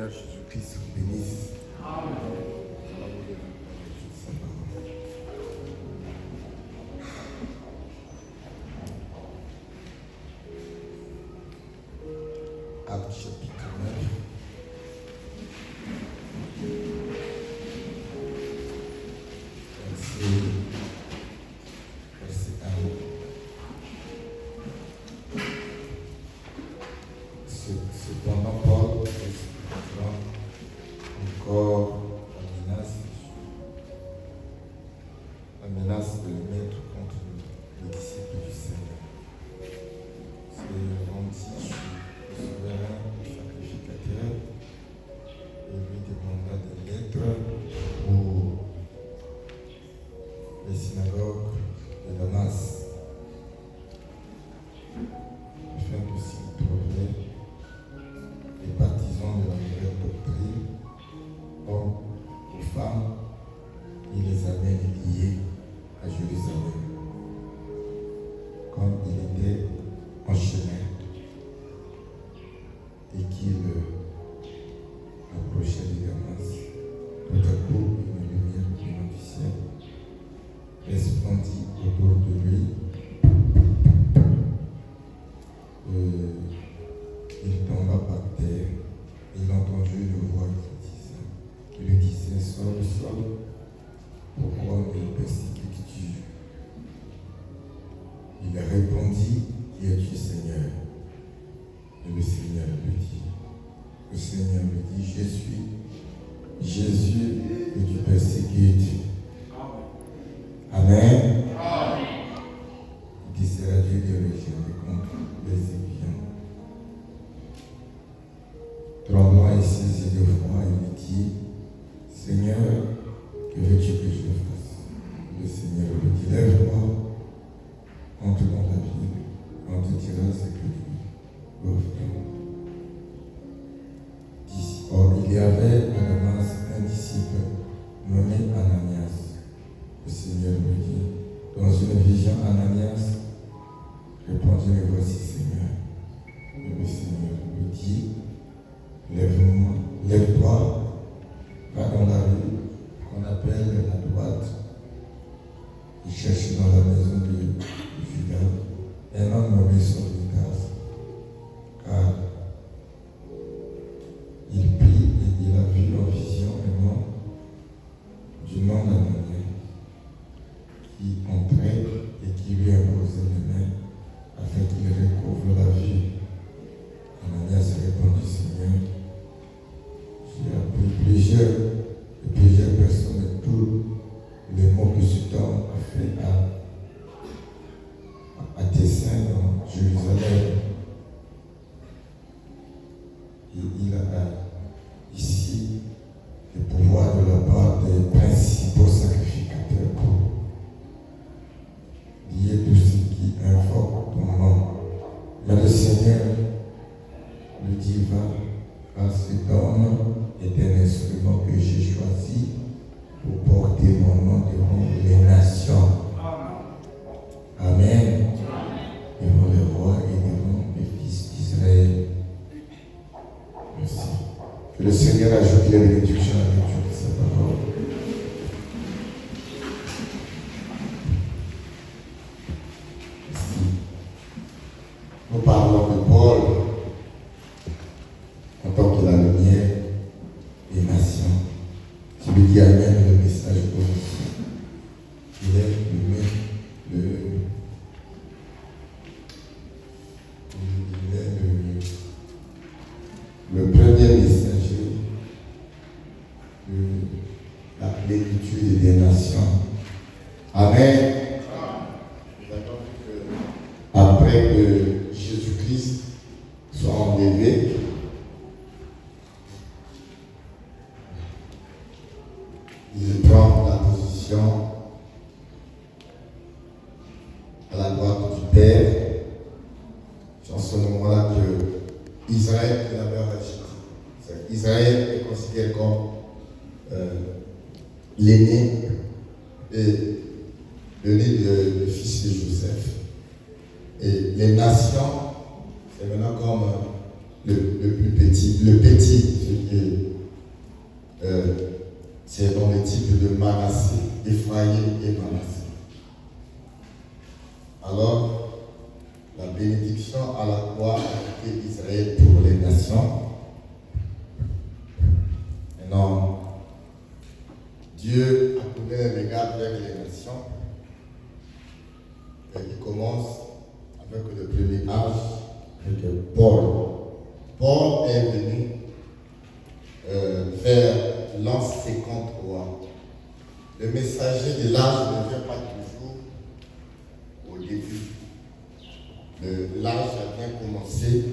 Seigneur Jésus-Christ vous bénisse. Amen. Acte chapitre 9. Verset 1. Cependant, Paul expliquera encore la menace de le mettre contre les disciples du Seigneur. C'est rendit le souverain sacrificateur et lui demanda des lettres pour les synagogues de Damas, afin que s'il trouvait les partisans de la nouvelle doctrine, hommes ou femmes, il les amène liés à Jérusalem. Comme il était en chemin et qu'il approchait de Damas, tout à coup une lumière venant du ciel resplendit autour de lui. Il tomba par terre et il entendit une voix qui lui disait: Saul, Saul, pourquoi me persécutes-tu? Il répondit: Qui es-tu, Seigneur? Et le Seigneur lui dit: Je suis Jésus que tu persécutes. Amen. Il dit: c'est la Dieu de régérer contre les épions. Tremblant et saisi de froid, il dit: Seigneur, que veux-tu que je fasse? Le Seigneur lui dit: lève-toi, entre dans la ville, on te dira ce que tu dois faire. Or, il y avait à Damas un disciple nommé Ananias. Le Seigneur lui dit dans une vision: Ananias. Répondit: me voici, Seigneur. Et le Seigneur lui dit: lève-toi, va dans la rue qu'on appelle la droite, et cherche dans la maison de Judas un homme nommé Saul-Nitas, car il prie et il a vu en vision un homme du nom d'Ananias qui entrait et qui lui imposait les mains afin qu'il recouvre la vue. Ananias répondit: Seigneur, j'ai appris plusieurs personnes et tous les mots que cet homme a fait à tes saints dans Jérusalem. Et il a ici le pouvoir de la part des principaux sacrificateurs pour lier tous ceux qui invoquent ton nom. Mais le Seigneur lui dit: va, cet homme est un instrument que j'ai choisi pour porter mon nom devant les nations. Amen. Devant les rois et devant les fils d'Israël. Merci. Que le Seigneur ajoute les bénédictions à la lecture de sa parole. Merci. Nous parlons de Paul en tant que la lumière des nations. Celui qui amène le message aux nations. Il est le premier messager de la plénitude des nations. Amen. Nous avons vu que après que Jésus-Christ soit enlevé, il prend la position à la droite du Père. C'est en ce moment-là que Israël est d'abord agité. Israël est considéré comme l'aîné et le fils de Joseph. Et les nations, c'est maintenant comme le plus petit, celui qui est C'est dans le type de Manassé, Ephraïm et Manassé. Alors, la bénédiction à la croix a été Israël pour les nations. Maintenant, Dieu a tourné le regard vers les nations. Et il commence avec le premier âge, avec Paul. Paul est venu faire l'an 53. Le messager de l'âge ne vient pas toujours au début. L'âge a bien commencé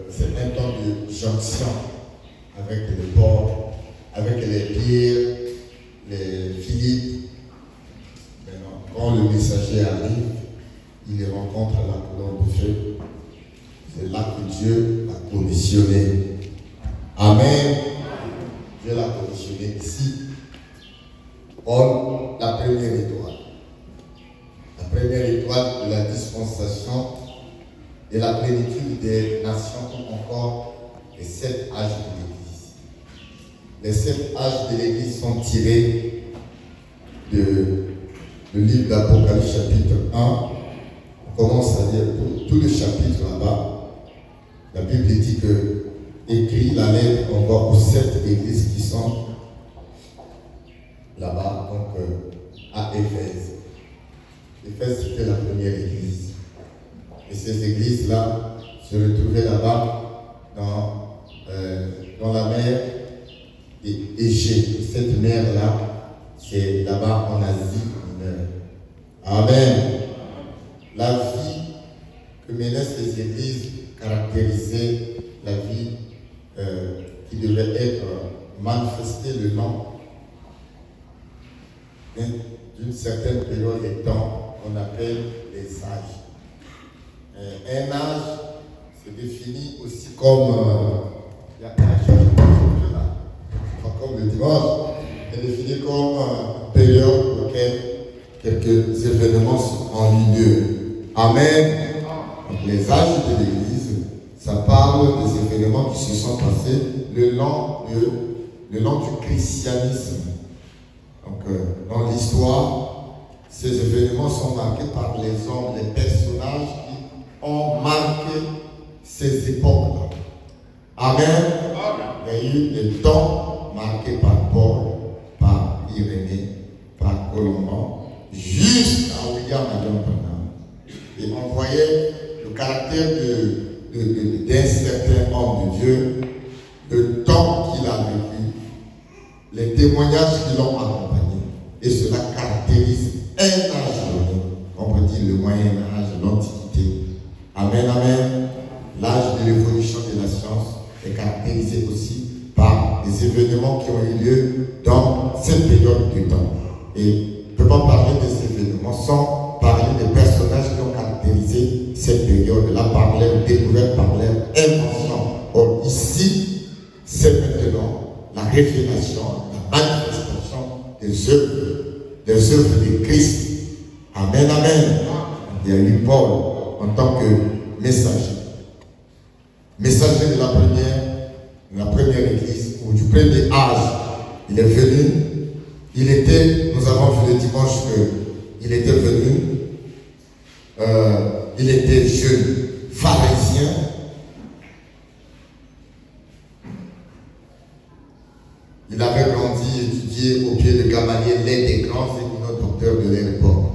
c'est un temps de jonction avec les Paul, avec les Pierre, les Philippe. Maintenant, quand le messager arrive, il rencontre la colonne de feu. C'est là que Dieu l'a commissionné. Amen. Dieu l'a commissionné ici. Paul, la première étoile. La première étoile de la dispensation et la plénitude des nations ou encore les 7 âges de l'Église. Les 7 âges de l'Église sont tirés du livre d'Apocalypse chapitre 1. On commence à lire tout le chapitre là-bas. La Bible dit que écrit la lettre encore aux 7 églises qui sont là-bas, donc à Éphèse. Éphèse, c'était la première église. Et ces églises-là se retrouvaient là-bas dans la mer d'Égée. Cette mer-là, c'est là-bas en Asie mineure. Amen. La vie que menaient ces églises caractérisait la vie qui devait être manifestée le long d'une certaine période de temps qu'on appelle les âges. Un âge se définit aussi comme il y a un âge comme le dimanche, est défini comme une période pour laquelle quelques événements ont lieu. Amen. Donc, les âges de l'Église, ça parle des événements qui se sont passés le long du christianisme. Donc, dans l'histoire, ces événements sont marqués par les hommes, les personnages qui ont marqué ces époques-là. Amen. Il y a eu des temps marqués par Paul, par Irénée, par Colomban, jusqu'à William Branham. Et on voyait le caractère d'un certain homme de Dieu, le temps qu'il a vécu, les témoignages qui l'ont accompagné. Et cela caractérise un âge donné, on peut dire le Moyen Âge, l'Antiquité. Amen, amen. L'âge de l'évolution de la science est caractérisé aussi par des événements qui ont eu lieu dans cette période de temps. Et on ne peut pas parler de ces événements sans parler des personnages qui ont caractérisé cette période-là par leur découverte, par leur invention. Or, ici, c'est maintenant la révélation, la manifestation des œuvres de Christ. Amen, amen. Il y a eu Paul en tant que messager. Messager de la première église, ou du premier âge. Il est venu, nous avons vu le dimanche qu'il était venu, il était jeune, pharisien. Il avait grandi, étudié au pied de Gamaliel, l'un des grands éminents docteurs de l'époque.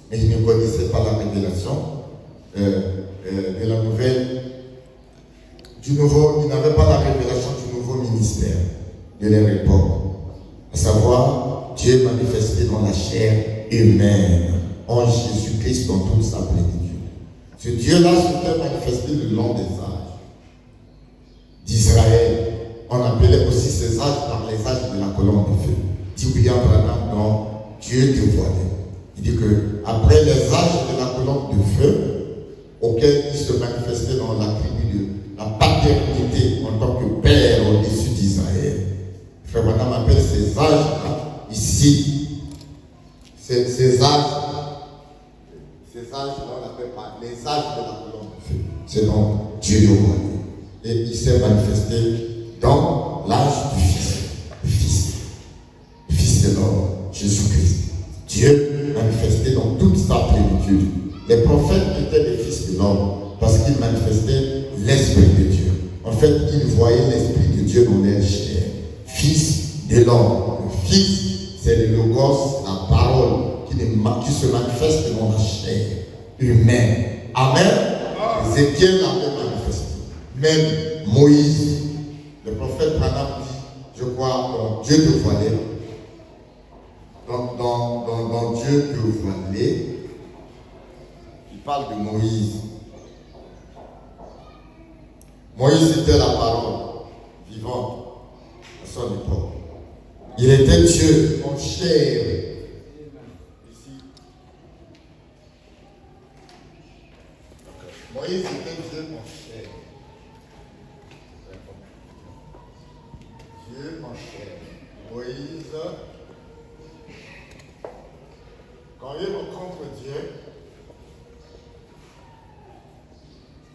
Mais il ne connaissait pas la révélation de la nouvelle. Il n'avait pas la révélation du nouveau ministère de leur époque. À savoir, Dieu manifesté dans la chair humaine, en Jésus-Christ dans toute sa plénitude. Ce Dieu-là s'était manifesté le long des âges d'Israël. On appelait aussi ces âges par les âges de la colonne de feu. Dit William Branham dans Dieu dévoilé. Il dit que après les âges de la colonne de feu, auxquels il se manifestait dans la tribu de la paternité en tant que père au-dessus d'Israël. Frère Branham appelle ces âges-là ici. Ces âges-là, on n'appelle pas les âges de la colonne de feu. C'est donc Dieu dévoilé. Et il s'est manifesté dans l'âge du Fils de l'homme, Jésus-Christ. Dieu manifesté dans toute sa plénitude. Les prophètes étaient des fils de l'homme parce qu'ils manifestaient l'Esprit de Dieu. En fait, ils voyaient l'Esprit de Dieu dans leur chair. Fils de l'homme. Le Fils, c'est le Logos, la parole qui se manifeste dans la chair humaine. Amen. Ézéchiel l'avait manifesté. Même Moïse, le prophète Branham dit, je crois, dans Dieu te voilé. Dans Dieu te voilé, il parle de Moïse. Moïse était la parole vivante à son époque. Il était Dieu en chair. Ici. Moïse était Dieu en chair. Dieu en chair. Moïse, quand il rencontre Dieu,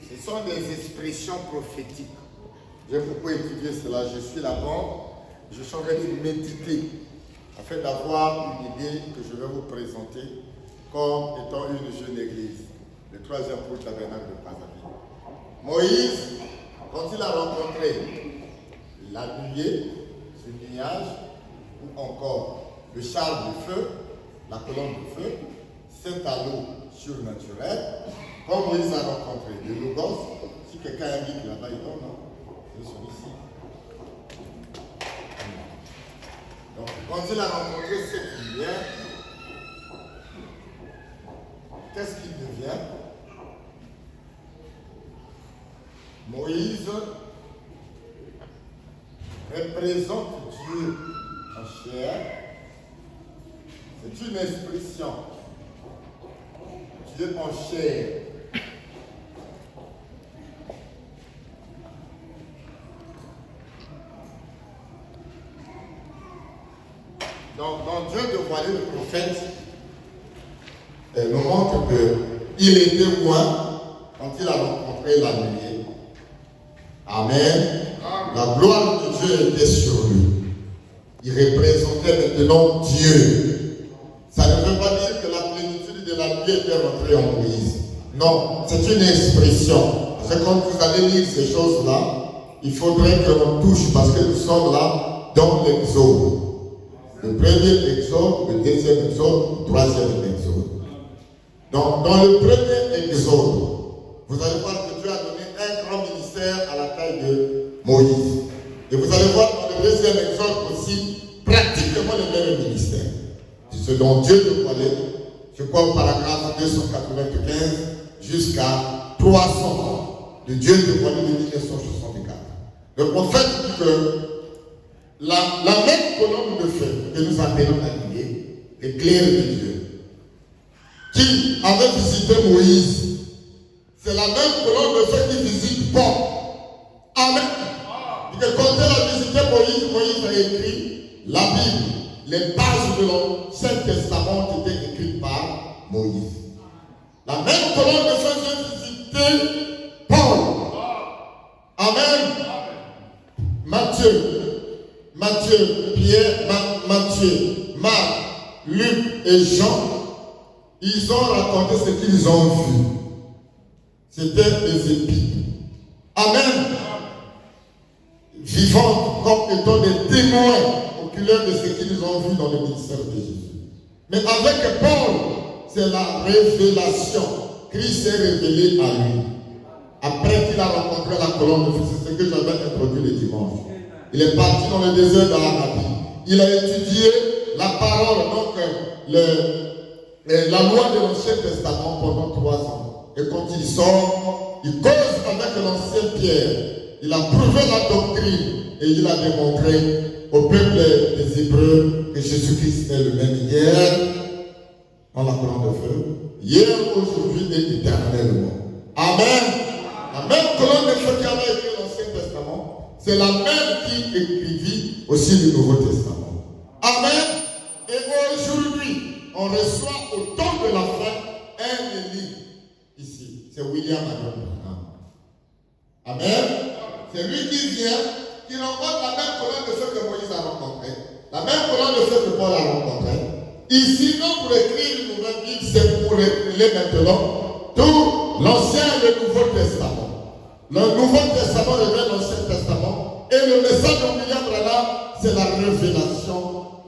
ce sont des expressions prophétiques. J'ai beaucoup étudié cela. Je suis là-bas. Je suis en train de méditer afin d'avoir une idée que je vais vous présenter comme étant une jeune église, le 3e pour le tabernacle de Brazzaville. Moïse, quand il a rencontré la nuée, ce nuage, ou encore le char de feu, la colonne de feu, cet anneau surnaturel, quand Moïse a rencontré le Logos, si quelqu'un indique là-bas, il donne, non? C'est celui-ci. Donc, quand il a rencontré cette lumière, qu'est-ce qu'il devient? Moïse représente Dieu en chair. C'est une expression. Dieu en chair. Dans Dieu de voiler le prophète, elle nous montre qu'il était loin quand il a rencontré la nuée. Amen. La gloire de Dieu était sur lui. Il représentait maintenant Dieu. Ça ne veut pas dire que la plénitude de la nuée était rentrée en Moïse. Non, c'est une expression. Parce que quand vous allez lire ces choses-là, il faudrait que l'on touche parce que nous sommes là dans l'Exode. Le premier exode, le deuxième exode, le troisième exode. Donc, dans le premier exode, vous allez voir que Dieu a donné un grand ministère à la taille de Moïse. Et vous allez voir dans le deuxième exode aussi, pratiquement le même ministère. C'est ce dont Dieu te parlait, je crois au paragraphe 295 jusqu'à 300 de Dieu te parlait de 1964. Le prophète dit que la même colonne de feu que nous appelons la nuée, l'éclair de Dieu, qui avait visité Moïse, c'est la même colonne de feu qui visite Paul. Amen. Et que quand elle a visité Moïse, Moïse a écrit la Bible. Les pages de l'Ancien Testament ont été écrites par Moïse. La même colonne de feu vient visiter Paul. Amen. Matthieu, Pierre, Matthieu, Marc, Luc et Jean, ils ont raconté ce qu'ils ont vu. C'était des épîtres. Amen. Vivant comme étant des témoins oculaires de ce qu'ils ont vu dans le ministère de Jésus. Mais avec Paul, c'est la révélation. Christ s'est révélé à lui. Après qu'il a rencontré la colonne de feu, c'est ce que j'avais introduit le dimanche. Il est parti dans le désert d'Arabie. Il a étudié la parole, donc la loi de l'Ancien Testament pendant 3 ans. Et quand il sort, il cause avec l'ancien Pierre. Il a prouvé la doctrine et il a démontré au peuple des Hébreux que Jésus-Christ est le même hier dans la colonne de feu, hier, aujourd'hui et éternellement. Amen. La même colonne de feu qui avait écrit l'Ancien Testament, c'est la même qui écrivit aussi le Nouveau Testament. Amen. Et aujourd'hui, on reçoit au temps de la fin un Élie ici. C'est William Branham. Amen. C'est lui qui vient, il rencontre la même colonne de feu que Moïse a rencontré, la même colonne de feu que Paul a rencontré. Ici, non pour écrire une nouvelle Bible, c'est pour écrire maintenant tout l'Ancien et le Nouveau Testament. Le Nouveau Testament révèle l'Ancien Testament et le message de William Branham, c'est la révélation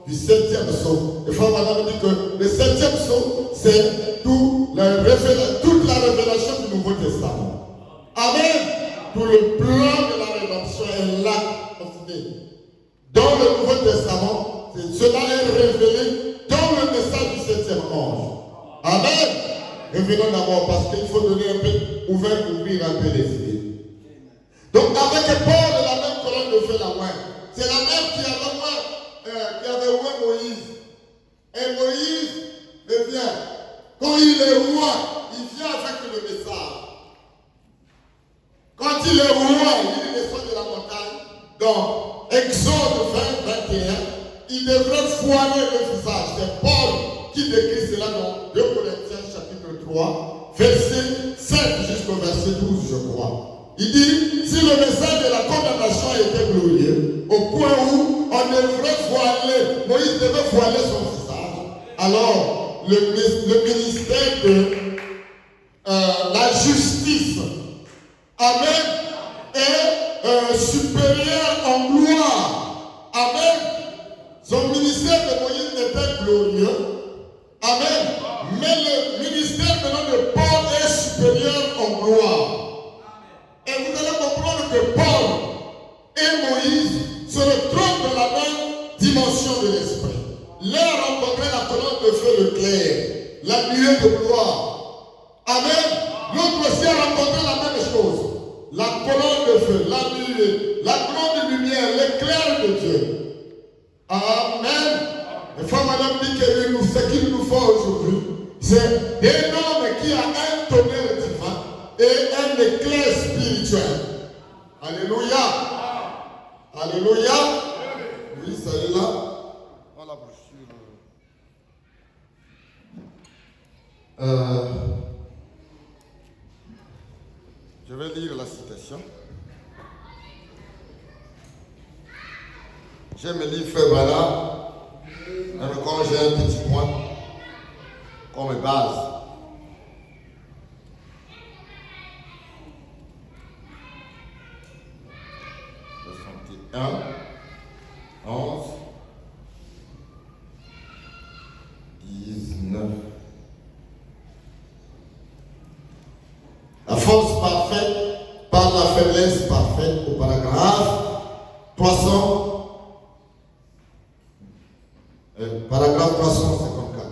du 7e psaume. Et Frère Madame dit que le 7e psaume, c'est toute la révélation du Nouveau Testament. Amen. Tout le plan de la rédemption est là, considéré. Dans le Nouveau Testament, cela est révélé dans le message du 7e ange. Amen. Revenons d'abord parce qu'il faut donner un peu, ouvrir un peu les idées. Donc avec Paul de la même colonne de feu la main, c'est la même qui avait oint Moïse. Et Moïse devient, quand il est roi, il vient avec le message. Quand il est roi, il descend de la montagne, dans Exode 20, 21, il devrait foiler le visage. C'est Paul qui décrit cela dans 2 Corinthiens chapitre 3, verset 7 jusqu'au verset 12, je crois. Il dit, si le message de la condamnation était glorieux, au point où on devrait voiler, Moïse devait voiler son visage, alors le ministère de la justice, amen, est supérieur en gloire. Amen. Son ministère de Moïse était glorieux. Amen. Mais le ministère maintenant de Paul est supérieur en gloire. Et vous allez comprendre que Paul et Moïse se retrouvent dans la même dimension de l'esprit. L'un rencontrait la colonne de feu, le clair, la nuée de gloire. Amen. L'autre aussi a rencontré la même chose. La colonne de feu, la nuée, la grande lumière, l'éclair de Dieu. Amen. Et Frère Madame dit que ce qu'il nous faut aujourd'hui, c'est des hommes qui ont un tonnerre divin et un éclair spirituel. Alléluia. Alléluia. Oui, ça est là. Dans la brochure. Je vais lire la citation. J'aime le livre Frère Branham, même quand j'ai un petit point comme base. « 1, 11, 19. La force parfaite par la faiblesse parfaite au paragraphe 300. Paragraphe 354.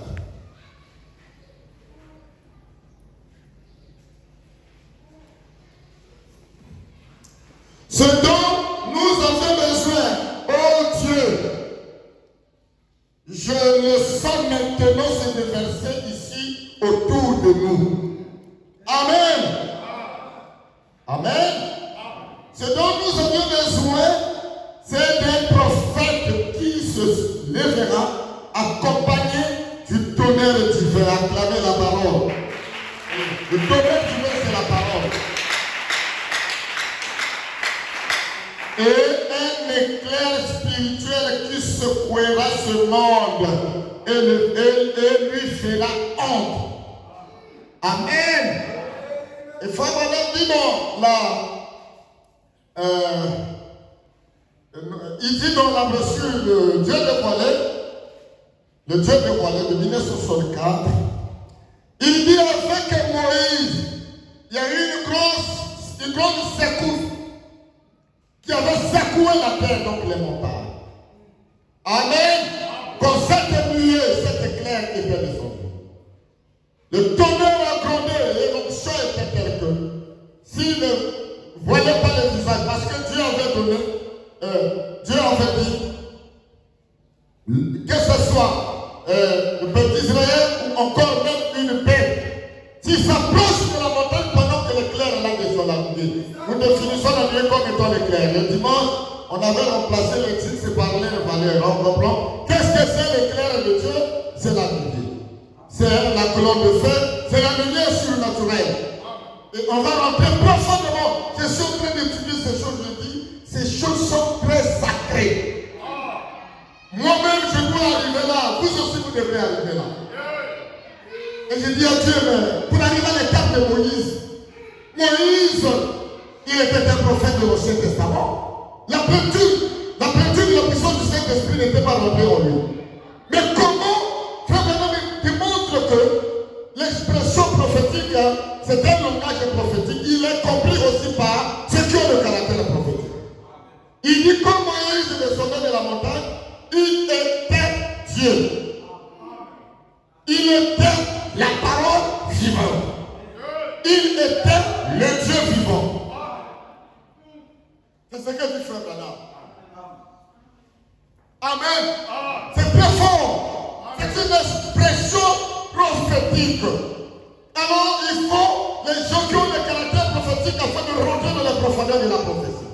Ce dont nous avons besoin, oh Dieu, je le sens maintenant se déverser ici autour de nous. Amen. Amen. Ce dont nous avons besoin, c'est d'un prophète qui se lèvera accompagné du tonnerre divin, acclamer la parole. Le tonnerre divin, c'est la parole. Et un éclair spirituel qui secouera ce monde et lui fera honte. Amen. Et Frère Madame dit non, là, il dit dans la brochure de Dieu dévoilé, le Dieu dévoilé de 1964, il dit avec Moïse, il y a eu une grande secousse qui avait secoué la terre, donc les montagnes. Amen. Quand cette nuée, cet éclair était descendu, le tonnerre a grondé et l'onction était telle que s'il ne voyait pas le visage, parce que Dieu avait donné, Dieu avait dit, que ce soit le peuple d'Israël ou encore même une paix, s'il s'approche de la montagne pendant que l'éclair est là descend la nuée. Nous définissons la nuée comme étant l'éclair. Le dimanche, on avait remplacé le titre, c'est par les valeurs. On comprend. Qu'est-ce que c'est l'éclair de Dieu? C'est la nuée. C'est la colonne de feu, c'est la lumière surnaturelle. Et on va rentrer profondément. Je suis en train d'étudier ces choses, je dis, ces choses sont très vous devrez arriver là. Et je dis à Dieu, mais pour arriver à l'étape de Moïse, il était un prophète de l'Ancien Testament. La plénitude de la puissance du Saint-Esprit n'était pas rentrée en lui. Mais comment Frère Branham démontre que l'expression prophétique, c'est un langage prophétique. Il est compris aussi par ceux qui ont le caractère prophétique. Il dit comme Moïse descendait de la montagne, il était Dieu. Il était la parole vivante. Il était le Dieu vivant. C'est ce que dit Frère Branham. Amen. C'est très fort. C'est une expression prophétique. Alors il faut les gens qui ont le caractère prophétique afin de rentrer dans les profondeurs de la prophétie.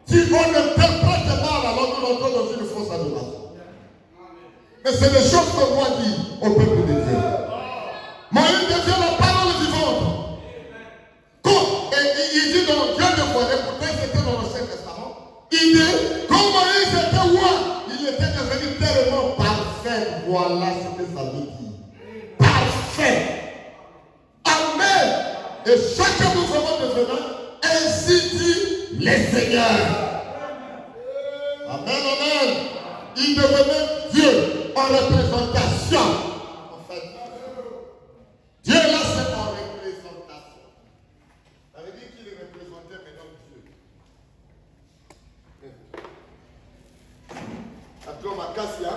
Si on interprète mal, alors nous rentrons dans une fausse adoration. Mais c'est des choses que moi dis au peuple de Dieu. Moïse devient la parole vivante. Et il dit dans Dieu de voile, pourtant c'était dans l'Ancien Testament. Il dit, quand Moïse était roi, il était devenu tellement parfait. Voilà ce que ça veut dire. Parfait. Amen. Et chaque mouvement devenant, ainsi dit le Seigneur. Amen, amen. Il devenait Dieu en représentation. En fait, Dieu là c'est en représentation. Ça veut dire qu'il est représenté maintenant Dieu. Appelons ma cassia.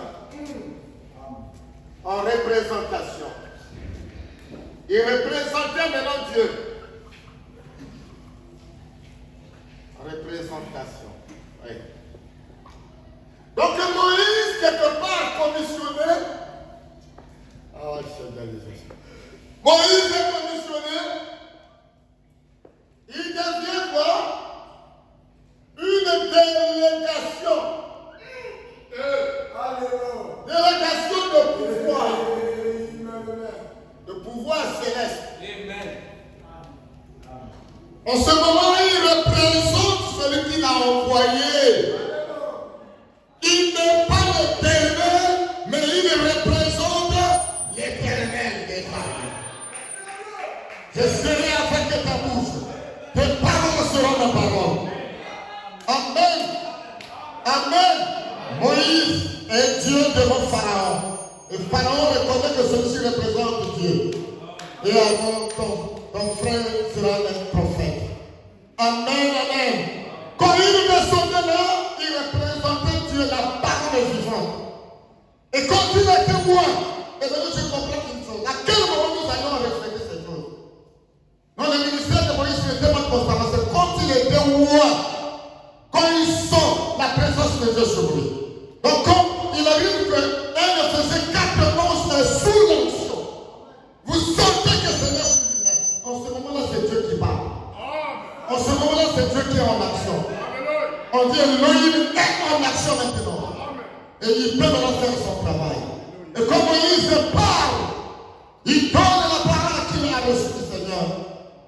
En représentation. Il représentait maintenant Dieu. Représentation. Oui. Donc Moïse, quelque part commissionné. Moïse est commissionné. Il devient quoi? Une délégation. Délégation de pouvoir. De pouvoir céleste. Amen. En ce moment, il représente celui qui l'a envoyé. Il n'est pas l'éternel, mais il représente l'éternel des armées. Je serai avec ta bouche. Tes paroles seront mes paroles. Amen. Amen. Moïse est Dieu devant Pharaon. Et Pharaon reconnaît que celui-ci représente Dieu. Et alors ton frère sera un prophète. Amen, amen. Quand il descendait là, il représentait Dieu, la parole vivante. Et quand il était roi, et bien je comprends une chose. À quel moment nous allons refléter ces choses? Non, le ministère de Moïse n'était pas constamment. C'est quand il était roi, quand il sent la présence de Dieu sur lui. Donc, comme il arrive qu'elle ne faisait 4 manches sous l'onction, vous sentez que ce n'est plus lui-même. En ce moment-là, c'est Dieu qui parle. En ce moment-là, c'est Dieu qui est en action. On dit Elohim est en action maintenant. Et il peut maintenant faire son travail. Et comme Moïse parle, il donne la parole qu'il a reçue du Seigneur.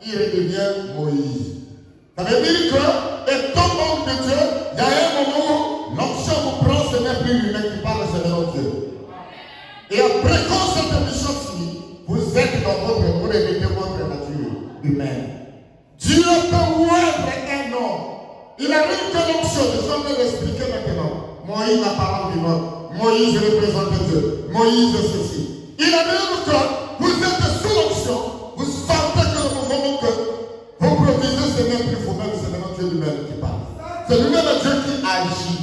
Il redevient Moïse. Ça veut dire que, étant homme de Dieu, il y a un moment où l'onction vous prend, ce n'est plus lui-même qui parle, c'est maintenant Dieu. Et après, quand cette émission finit, vous êtes dans vous remettez votre nature humaine. Dieu peut ouvrir un homme. Il arrive que l'onction, je suis en train d'expliquer maintenant. Moïse, la parole vivante. Moïse représente Dieu. Moïse, ceci. Il arrive que vous êtes sous l'onction. Vous sentez que le mouvement que vous produisez, ce n'est plus vous-même, c'est maintenant Dieu lui-même qui parle. C'est lui-même Dieu qui agit.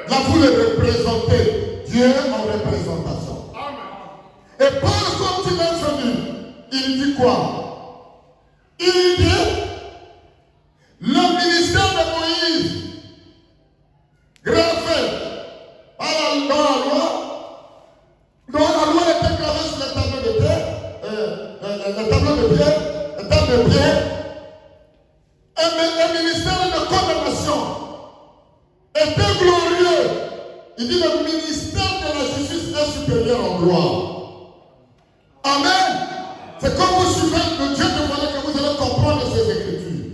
Là, vous le représentez. Dieu en représentation. Et Paul, quand il est venu, il dit quoi? Il dit le ministère de Moïse, gravé dans la loi était gravé sur les tableaux de pierre, un ministère de condamnation était glorieux. Il dit le ministère de la justice est supérieur en gloire. Amen. C'est comme vous suivez le Dieu de voilà que vous allez comprendre ces écritures.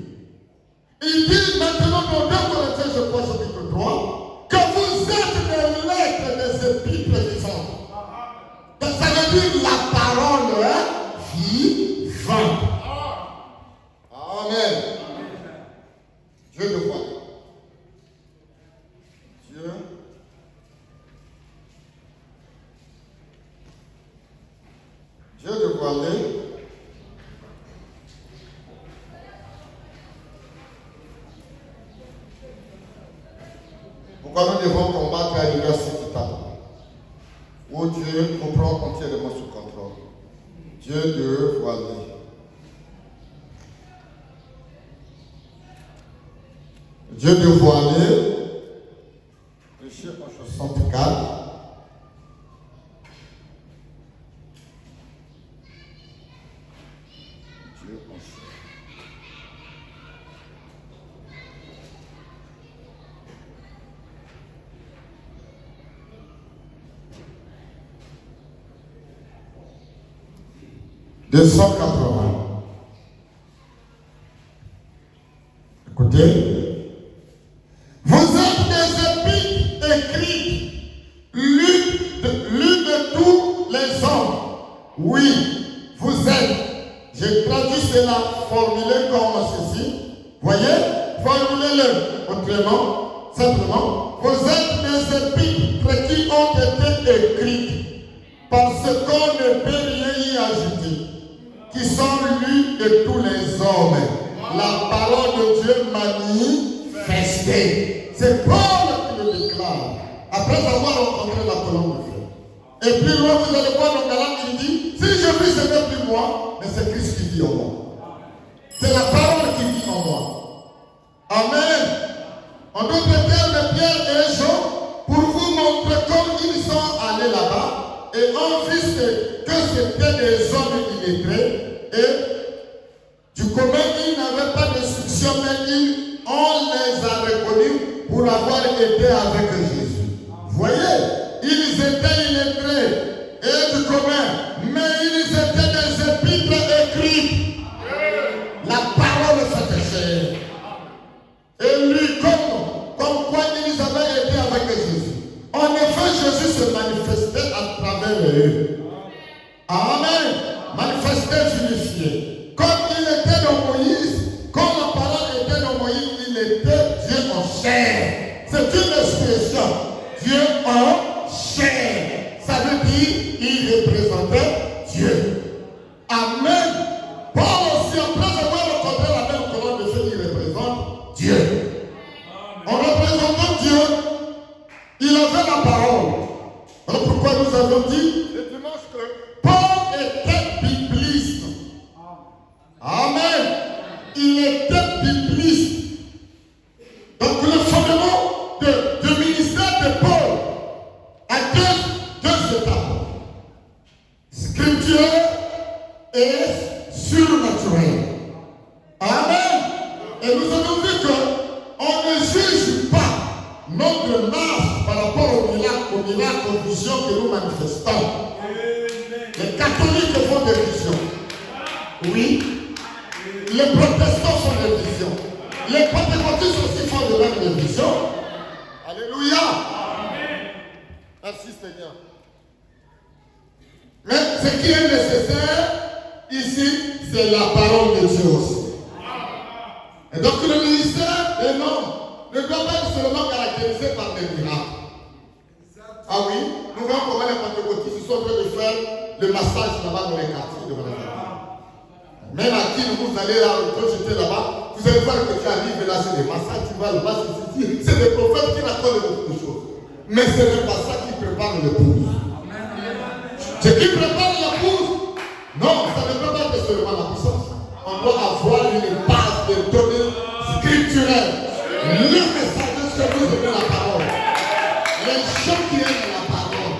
Il dit maintenant dans 2 Corinthiens, je crois, chapitre 3, que vous êtes des lettres des épîtres vivantes. Pourquoi nous devons combattre à l'université où Dieu nous prend entièrement sous contrôle. Dieu de voiler. Dieu de voiler. Péché en 64. Dieu en 280. Écoutez. Vous êtes des épîtres écrites, lues de tous les hommes. Oui, vous êtes. J'ai traduit cela, formulé comme ceci. Voyez, formulez-le autrement, simplement. Vous êtes des épîtres qui ont été écrites parce qu'on ne peut rien y ajouter, qui sont lues de tous les hommes. La parole de Dieu manifestée. C'est Paul qui le déclare. Après avoir rencontré la colonne de feu. Et puis loin, vous allez voir dans Galates, il dit, si je vis, ce n'est plus moi, mais c'est Christ qui vit en moi. C'est la parole qui vit en moi. Amen. En d'autres termes, Pierre et Jean, pour vous montrer comme ils sont allés là-bas, et ont vu que c'était des hommes illettrés, et du commun, ils n'avaient pas d'instruction, mais on les a reconnus pour avoir été avec Jésus. Voyez, ils étaient illettrés et du commun, mais ils étaient des épîtres écrites. La parole s'est chair. Et lui, comme quoi ils avaient été avec Jésus. En effet, Jésus se manifestait à travers eux. Amen. Manifesté, unifié. Comme il était dans Moïse, comme la parole était dans Moïse, il était Dieu en chair. C'est une expression. Dieu en chair. Ça veut dire il représentait Dieu. Amen. Paul aussi, après avoir rencontré la même colonne de feu, il représente Dieu. En représentant Dieu, il avait la parole. Alors pourquoi nous avons dit le dimanche que Paul était bibliste. Amen. Il était bibliste. Donc le fondement du ministère de Paul a deux étapes. Scripturel et surnaturel. Amen. Et nous avons vu qu'on ne juge pas notre marche par rapport au miracle, aux visions que nous manifestons. Les catholiques font des visions. Oui. Les protestants font des visions. Les pentecôtistes aussi font de même des visions. Alléluia. Amen. Merci Seigneur. Mais ce qui est nécessaire ici, c'est la parole de Dieu aussi. Et donc le ministère des noms ne doit pas être seulement caractérisé par des miracles. Ah oui, nous voyons comment les pentecôtistes sont en train de faire le massage là-bas dans les quartiers de Brazzaville. Même à qui vous allez là, quand j'étais là-bas, vous allez voir que tu arrives là, c'est des massages, tu vas là-bas, c'est des prophètes qui racontent beaucoup de choses. Mais ce n'est pas ça qui prépare l'épouse. Ce qui prépare l'épouse, non, ça ne peut pas être seulement la puissance. On doit avoir une base de données scripturelles. Le message que vous avez la parole. Les choses qui aiment la parole.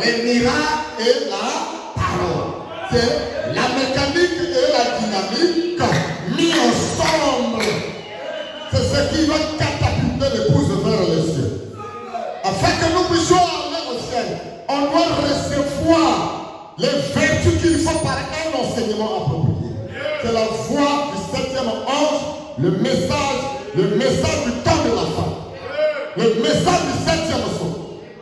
Les miracles et la parole. C'est la mécanique et la dynamique mis ensemble. C'est ce qui va catapulter l'épouse vers les cieux. Afin que nous puissions aller au ciel, on doit recevoir les vertus qu'il faut par un enseignement approprié. C'est la voix du 7e ange, le message du temps de la fin. Le message du 7e son.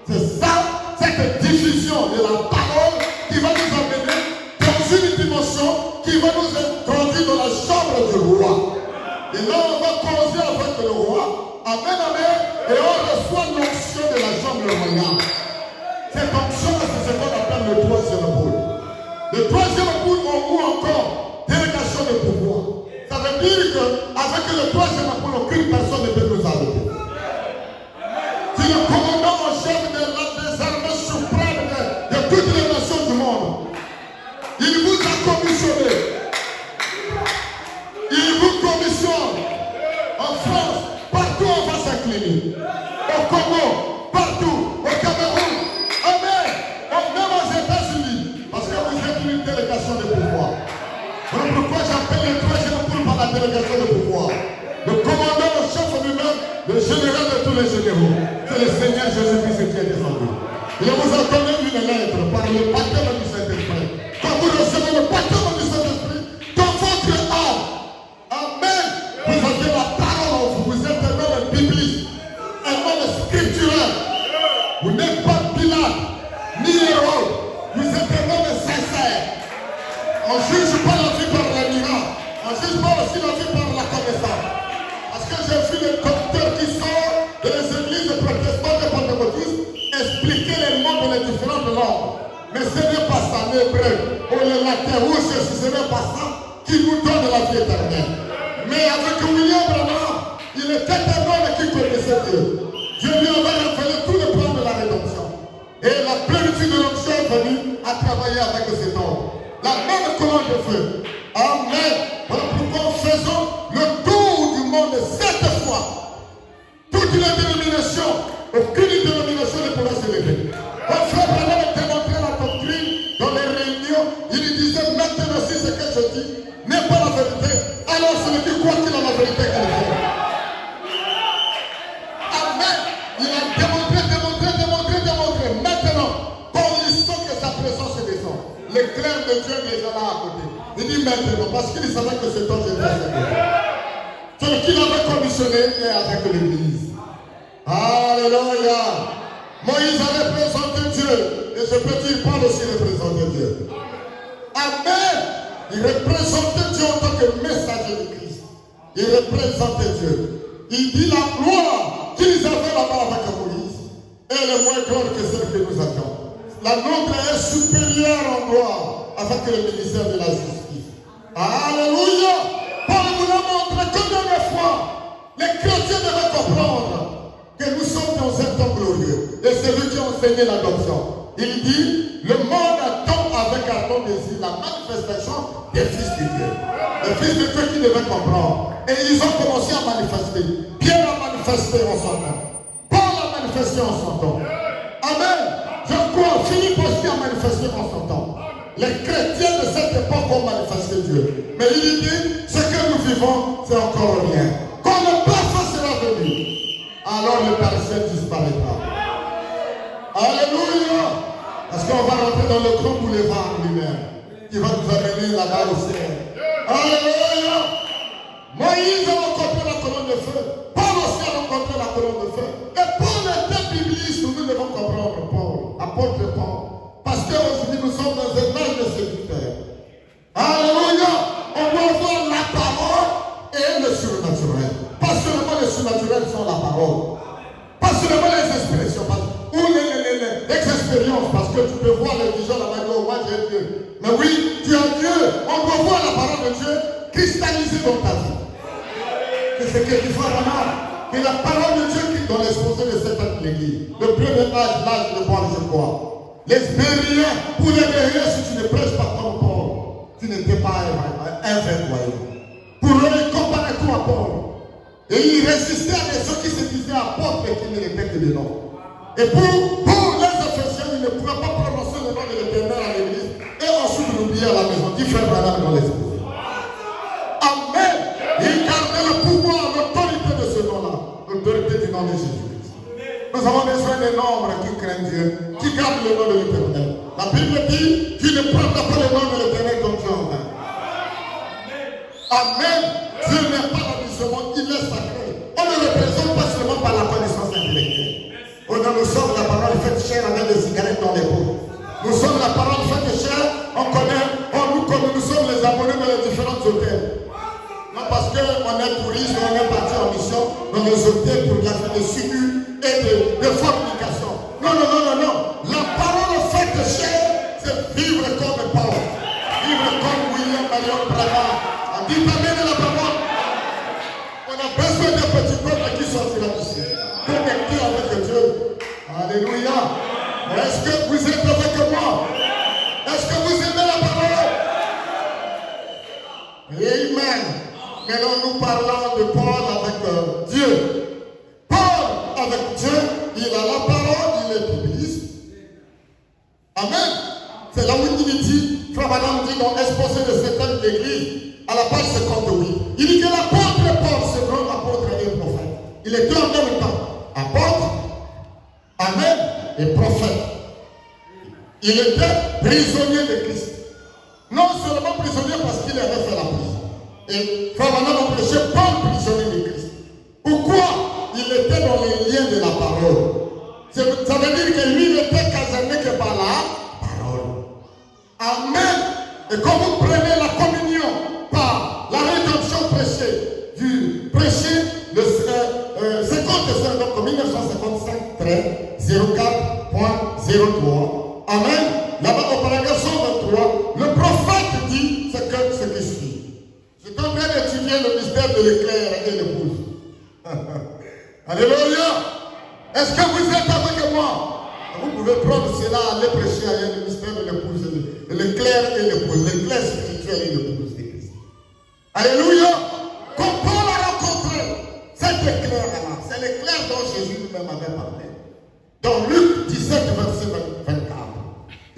C'est ça, cette diffusion de la parole qui va nous amener dans une dimension qui va nous introduire dans la chambre du roi. Et là, on va causer avec le roi. Amen, amen. Et on reçoit l'onction de la chambre royale. Cette onction, c'est ce qu'on appelle le troisième boule. Le troisième boule, ou encore délégation de pouvoir. Ça veut dire qu'avec le troisième boule, aucune personne ne peut nous arrêter. États-Unis, au Congo, partout, au Cameroun. Amen. Même aux États-Unis, parce que vous êtes une délégation de pouvoir. Voilà pourquoi j'appelle le troisième groupe par la délégation de pouvoir. Le commandant, le chef lui-même, le général de tous les généraux. C'est le Seigneur Jésus-Christ qui est descendu. Il vous a donné une lettre par le baptême du Saint-Esprit. Quand vous recevez le baptême du Saint-Esprit, dans votre âme, amen, vous avez la parole en vous. Vous êtes un homme biblique, un homme scripturel. Vous n'êtes pas Pilate, ni Hérode. Vous êtes un homme sincère. On ne juge pas la vie par les miracles. On ne juge pas aussi la vie par la connaissance. Parce que j'ai vu les docteurs qui sortent des églises protestantes et pentecôtistes expliquer les noms de les différentes langues. Mais ce n'est pas ça, l'hébreu, ou le latin, ou ceci, ce n'est pas ça qui nous donne la vie éternelle. Mais avec William Branham, il était un homme qui connaissait Dieu. Dieu lui avait révélé tous les plans de la rédemption. Et la plénitude de l'onction est venue à travailler avec cet homme. La même colonne de feu. Amen. Voilà pourquoi faisons le tour du monde 7 fois. Toutes les dénominations, aucune dénomination ne pourra s'élever. Mon frère Branham démontrait la doctrine dans les réunions. Il disait maintenant si ce que je dis n'est pas la vérité, alors celui qui croit qu'il a la vérité qu'il fait. Amen. Il a démontré. Maintenant, quand il sent que sa présence descend, l'éclair de Dieu est déjà là à côté. Il dit maintenant, parce qu'il savait que cet homme était à ses côtés. Celui qui l'avait commissionné est avec l'église. Alléluia. Moïse avait présenté Dieu. Et ce petit parle aussi représenter Dieu. Amen. Il représentait Dieu en tant que messager de Christ. Il représentait Dieu. Il dit la gloire qu'ils avaient là-bas avec Moïse est moins grande que celle que nous avions. La nôtre est supérieure en gloire avec le ministère de la justice. Alléluia. Paul vous l'a montré combien de fois les chrétiens devaient comprendre que nous sommes dans un temps glorieux. Et c'est lui qui a enseigné l'adoption. Il dit, le monde attend avec ardent désir la manifestation des fils de Dieu. Les fils de Dieu qui devaient comprendre. Et ils ont commencé à manifester. Pierre a manifesté en son temps. Paul a manifesté en son temps. Amen. Je crois, Philippe aussi a manifesté en son temps. Les chrétiens de cette époque ont manifesté Dieu. Mais il dit, ce que nous vivons, c'est encore rien. Quand le parfait sera venu, alors le parisien disparaîtra. Alléluia. Parce qu'on va rentrer dans le grand boulevard lui-même, qui va nous amener là-bas au ciel. Alléluia. Moïse a rencontré la colonne de feu. Paul aussi a rencontré la colonne de feu. Et Paul était bibliste, nous devons comprendre Paul, apôtre Paul. Parce qu'aujourd'hui nous sommes dans un âge de séducteurs. Alléluia. On doit voir la parole et le surnaturel. Pas seulement le surnaturel sont la parole. Pas seulement les expressions. Ou les expériences. Parce que tu peux voir les visions là-bas. Oh, moi j'ai Dieu. Mais oui, tu as Dieu. On doit voir la parole de Dieu cristallisée dans ta vie. Que ce que tu fais vraiment. Que la parole de Dieu qui dans l'exposé de cette église. Le premier âge, l'âge de boire, je crois. Les Bériens, pour les Bériens, si tu ne prêches pas comme Paul, tu n'étais pas un vrai croyant. Pour eux, ils comparaient tout à Paul. Et ils résistaient à des gens qui se disaient apôtres et qui ne l'étaient que des noms. Et pour les Éphésiens, ils ne pouvaient pas prononcer le nom de l'Éternel à l'église et ensuite l'oublier à la maison. Dit frère Branham dans l'esprit. Amen. Ils gardaient le pouvoir, l'autorité de ce nom-là, l'autorité du nom de Jésus-Christ. Nous avons besoin d'un nombre qui craignent Dieu, qui garde le nom de l'Éternel. La Bible dit, tu ne prendras pas le nom de l'Éternel comme tu en as. Amen. Dieu n'est pas dans ce monde, il est sacré. On ne le représente pas seulement par la connaissance intellectuelle. Nous sommes la parole faite chair avec des cigarettes dans les pots. Nous sommes la parole faite chair, on connaît, nous sommes les abonnés dans les différents hôtels. Non parce qu'on est touriste, on est parti en mission dans les hôtels pour la fin de sécu et de fornication. Non. La parole faite chair, c'est vivre comme Paul. Vivre comme William Marion Branham. On dit amen à la parole. On a besoin d'un petit peuple qui sortira d'ici. Connecté avec Dieu. Alléluia. Est-ce que vous êtes avec moi? Est-ce que vous aimez la parole? Amen. Maintenant nous parlons de Paul avec Dieu. Paul Amen. C'est là où il dit, Frère Madame dit dans Exposé de certaines églises, à la page 58, il dit que l'apôtre Paul, c'est grand apôtre et prophète. Il était en même temps apôtre, amen, et prophète. Il était prisonnier de Christ. Non seulement prisonnier parce qu'il avait fait la prison. Et Frère Madame a prêché Paul prisonnier de Christ. Pourquoi? Il était dans les liens de la parole. Ça veut dire que lui n'était caserné que par la parole. Amen. Et quand vous prenez la communion par la rédemption prêchée, le 55, donc 1955, 04.03. Amen. Là-bas au paragraphe 123, le prophète dit ce qui suit. Je suis en train d'étudier le mystère de l'éclair et l'épouse. Alléluia. Est-ce que vous êtes avec moi? Vous pouvez prendre cela, aller prêcher ailleurs le mystère de l'épouse, de l'éclair et l'épouse, l'éclair spirituel et l'épouse de Christ. Alléluia. Quand Paul a rencontré cet éclair-là, c'est l'éclair dont Jésus lui-même avait parlé. Dans Luc 17, verset 24.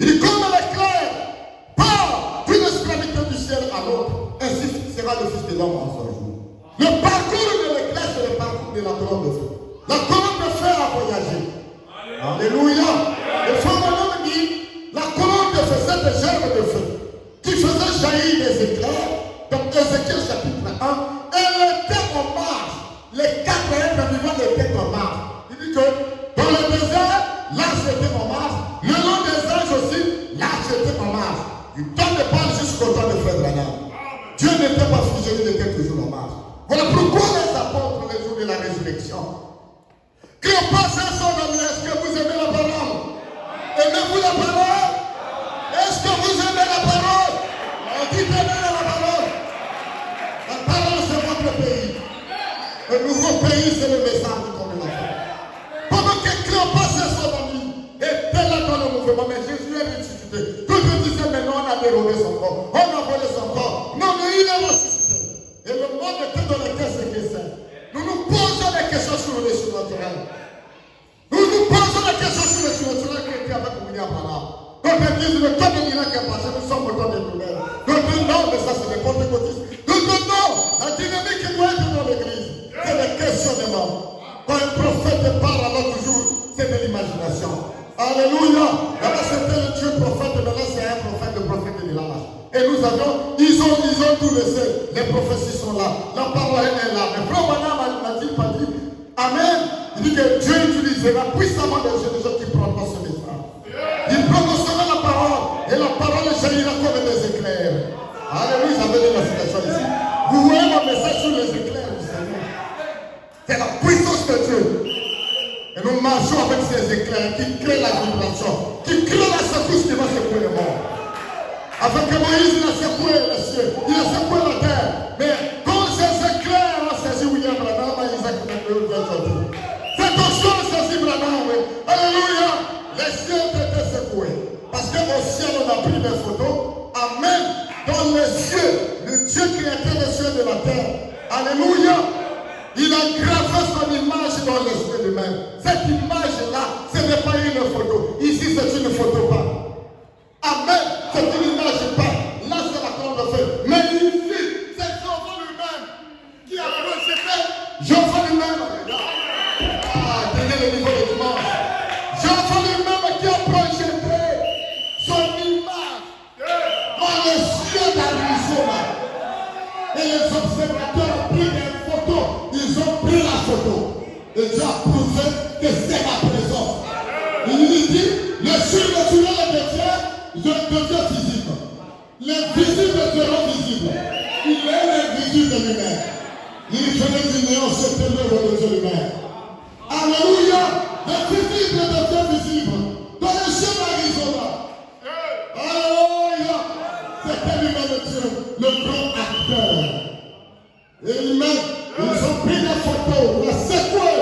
Il dit, comme l'éclair part d'une extrémité du ciel à l'autre, ainsi sera le Fils de l'homme en son jour. Le parcours de l'éclair, c'est le parcours de la colonne de feu. La colonne de feu a voyagé. Alléluia. Le Frère dit, la colonne de feu, cette gerbe de feu, qui faisait jaillir des éclairs, donc Ézéchiel chapitre 1, elle était en marche. Les 4 êtres vivants étaient en marche. Il dit que dans le désert, l'arche était en marche. Le long des anges aussi, l'arche était en marche. Du temps de Paul jusqu'au temps de Frère Branham. Dieu n'était pas figé, il était toujours en marche. Voilà pourquoi les apôtres, les jours de la résurrection, qui ont passé son ami, est-ce que vous aimez la parole? Aimez-vous la parole? Est-ce que vous aimez la parole? On dit aimez la parole. La parole, c'est votre pays. Le nouveau pays, c'est le message qu'on a fait. Pendant que Cléopas et son ami étaient là dans le mouvement, mais Jésus est ressuscité. Tout le monde disait, mais non, on a dérobé son corps. On a volé son corps. Non, mais il est ressuscité. Et le monde était dans les caisses de questions. Nous nous posons des questions sur le surnaturel. Nous nous posons des questions sur le surnaturel qui était avec William Branham. D'autres disent, le temps de l'Irak est passé, nous sommes au temps des nouvelles. D'autres non, mais ça c'est des pentecôtistes. D'autres non, la dynamique qui doit être dans l'église, c'est des questionnements. Quand un prophète parle, alors toujours, c'est de l'imagination. Alléluia. Là-bas c'était le Dieu prophète, mais là c'est un prophète, le prophète de l'âge. Et nous avions, ils ont tout laissé. Les prophéties sont là. La parole est là. Mais Frère Branham n'a-t-il pas dit, Amen. Il dit que Dieu utilisera puissamment des gens qui prendront ce message. Il prononcera la parole. Et la parole jaillira comme des éclairs. Alléluia, j'avais dit la citation ici. Vous voyez mon message sur les éclairs du Seigneur. C'est la puissance de Dieu. Et nous marchons avec ces éclairs qui créent la vibration, qui créent la secousse qui va secouer le monde. Avec Moïse, il a secoué les cieux, il a secoué la terre. Mais quand ces éclairs ont saisi William Branham, Isaac Newton, cette chose a saisi Branham. Alléluia. Les cieux étaient secoués. Parce qu'au ciel, on a pris des photos. Amen. Dans les cieux, le Dieu créateur des cieux et de la terre. Alléluia. Il a gravé son image dans l'esprit humain. Cette image-là, ce n'est pas une photo. Ici, c'est une photo pas. Amen. C'est une image pas. Là, c'est la colonne de feu. Mais ici, c'est Jehovah lui-même qui a projeté. Jehovah lui-même. Ah, tenez le niveau de dimanche. Jehovah lui-même qui a projeté son image dans les cieux d'Arizona. Et les observateurs ont pris des photos. Ils ont pris la photo. Et Dieu a prouvé que c'est ma présence. Il dit, le surnaturel devient visible. L'invisible seront visibles. Il est l'invisible de lui-même. Il faisait du néant cette œuvre de Dieu lui-même. Alléluia. L'invisible devient visible. Dans le ciel d'Arizona. Alléluia. C'était lui-même le Dieu, le grand acteur. Et lui-même, ils ont pris la photo, la secoué.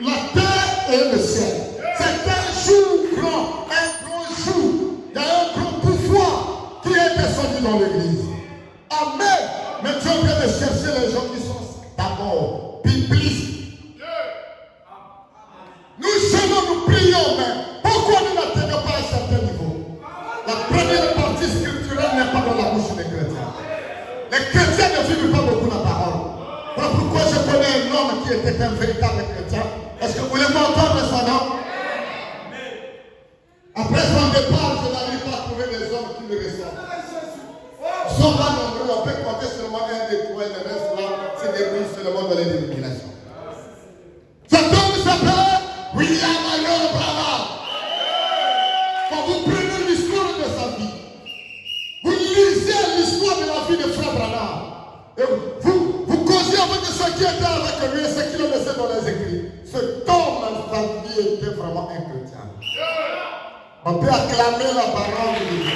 La terre et le ciel. C'est un jour grand, un grand jour. Il y a un grand pouvoir qui est descendu dans l'église. Amen. Mais Dieu vient de chercher les gens qui sont d'abord biblistes. Nous seulement nous prions, mais pourquoi nous n'atteignons pas à un certain niveau? ne vivent pas beaucoup la parole. Voilà pourquoi je connais un homme qui était un véritable chrétien. Est-ce que vous voulez m'entendre son nom? Après son départ, je n'arrive pas à trouver des hommes qui le reçoivent. Ils sont là nombreux, on peut compter seulement un des trois, le reste là, c'est des bruits seulement dans les dénominations. Cet homme s'appelait William Marion Branham. Quand vous prenez l'histoire de sa vie, vous lisez l'histoire de la vie de Frère Branham, et vous causez avec ceux qui étaient avec lui et ceux qui le laissaient dans les écrits. Cet homme, sa vie était vraiment un chrétien. On peut acclamer la parole de Dieu.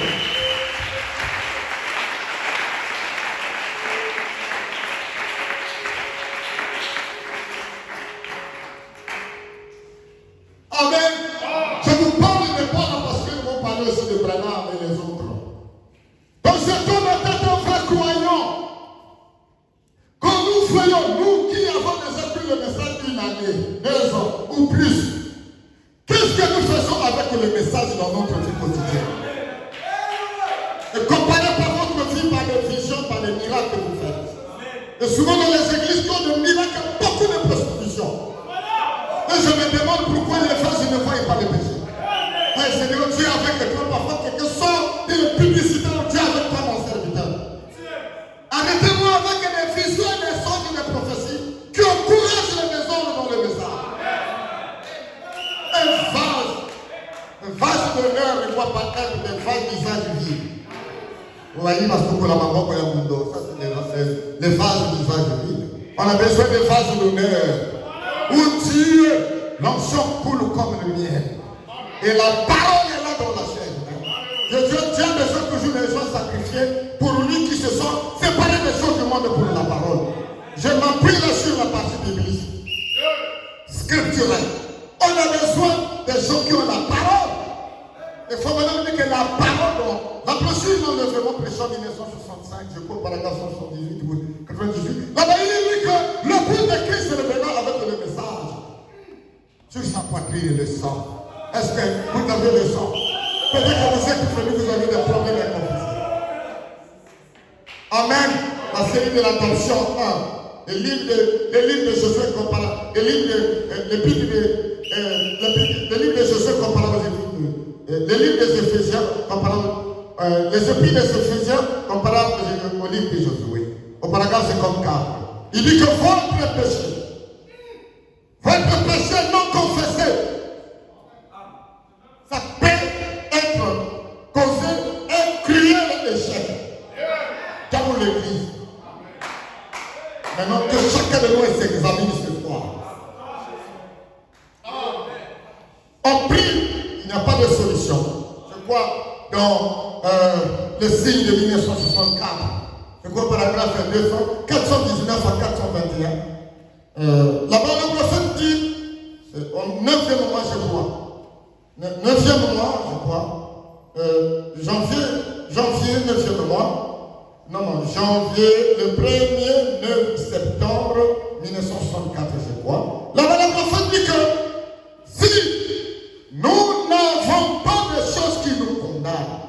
Amen. Je vous parle de pas parce que nous vont parler aussi de Branham et les autres. Donc cet homme était un vrai croyant. Quand nous voyons, nous qui avons déjà pris le message une année, 2 ans ou plus, qu'est-ce que nous faisons avec le message dans notre vie quotidienne? Et comparez par votre vie, par les visions, par les miracles que vous faites. Et souvent dans les églises, il y a des miracles, beaucoup de prostitution. Et je me demande pourquoi les femmes ne voient pas les péchés. Et Seigneur, Dieu avec toi, parfois quelque chose de publicité, Dieu avec toi, mon serviteur. Arrêtez-moi avec des visions et des songes et des prophéties qui encouragent les maisons dans le message. Un vase d'honneur ne doit pas être des vases d'usage vide. Vous voyez, parce que pour la maman, pour le monde, ça c'est les vases d'usage vide. On a besoin de vases d'honneur où Dieu, l'onction coule comme le miel. Et la parole est là dans la chair. Dieu a besoin toujours des gens sacrifiés pour lui qui se sont séparés des choses du monde pour la parole. Je m'appuie là sur la partie biblique, scripturelle. On a besoin des gens qui ont la parole. Il faut maintenant dire que la parole, la brochure dans le vraiment prêchant 1965, je crois, paragraphe 78 ou 98, là-bas il dit que le but de Christ est le venant avec le message. Sur sa poitrine le sang. Est-ce que vous avez le sang? Peut-être que vous êtes venu, vous avez des problèmes de confusion. Amen. La série de l'adoption 1. Le livre de Josué comparé. Le livre de Josué comparé aux Éphésiens. Le livre des Éphésiens comparé les épîtres des Éphésiens comparé au livre de Josué. Au paragraphe 54. Il dit que votre péché non confessé, ça peut être causé un cruel échec dans l'église. Maintenant que chacun de nous s'examine ce soir. On prie, il n'y a pas de solution. Je crois dans le signe de 1964. Je crois paragraphe 419 à 421. Là-bas, le prophète dit, au 9e mois, je crois. 9e mois, je crois. Janvier, 9e mois. Non, janvier, le 1er 9 septembre 1964, je crois. Là-bas, le prophète dit que si nous n'avons pas de choses qui nous condamnent,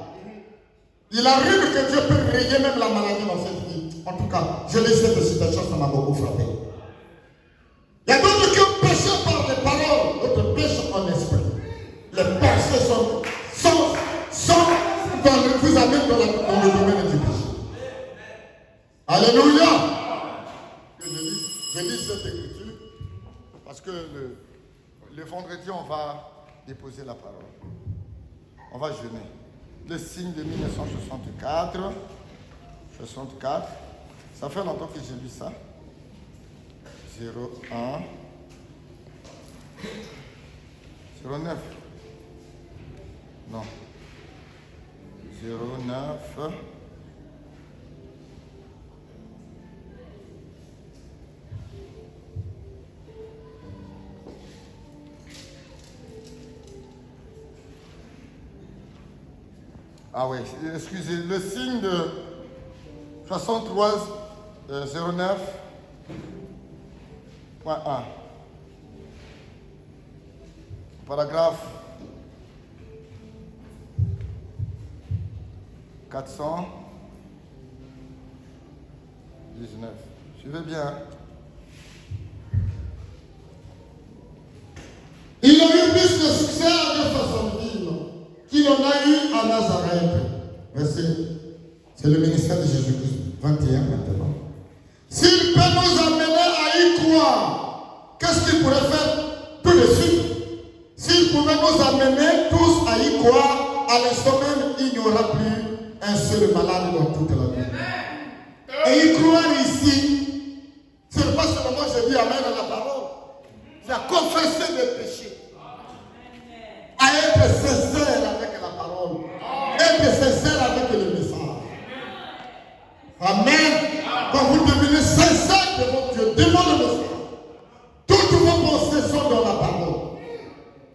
il arrive que Dieu peut rayer même la maladie dans cette vie. En tout cas, je lis cette citation, ça m'a beaucoup frappé. Il y a d'autres qui ont péché par les paroles, d'autres pêchent en esprit. Les pensées sont vous amènent dans le domaine du péché. Alléluia. Je lis cette écriture parce que le vendredi, on va déposer la parole. On va jeûner. Le signe de 1964. 64. Ça fait longtemps que j'ai lu ça. 01 09. Non. 09. Ah oui, excusez, le signe de 63 09.1. Paragraphe 418. 19. Je vais bien. Il a eu plus de succès à deux façons de vivre qu'il en a eu à Nazareth. C'est le ministère de Jésus-Christ. 21 maintenant. S'il peut nous amener à y croire, qu'est-ce qu'il pourrait faire tout de suite? S'il pouvait nous amener tous à y croire, à l'instant même, il n'y aura plus un seul malade dans toute la vie. Et y croire ici, ce n'est pas seulement je dis amen à la parole, c'est à confesser des péchés, à être sincère avec la parole, être sincère avec le message. Amen. Quand vous devenez sincère devant Dieu, devant le message, toutes vos pensées sont dans la parole.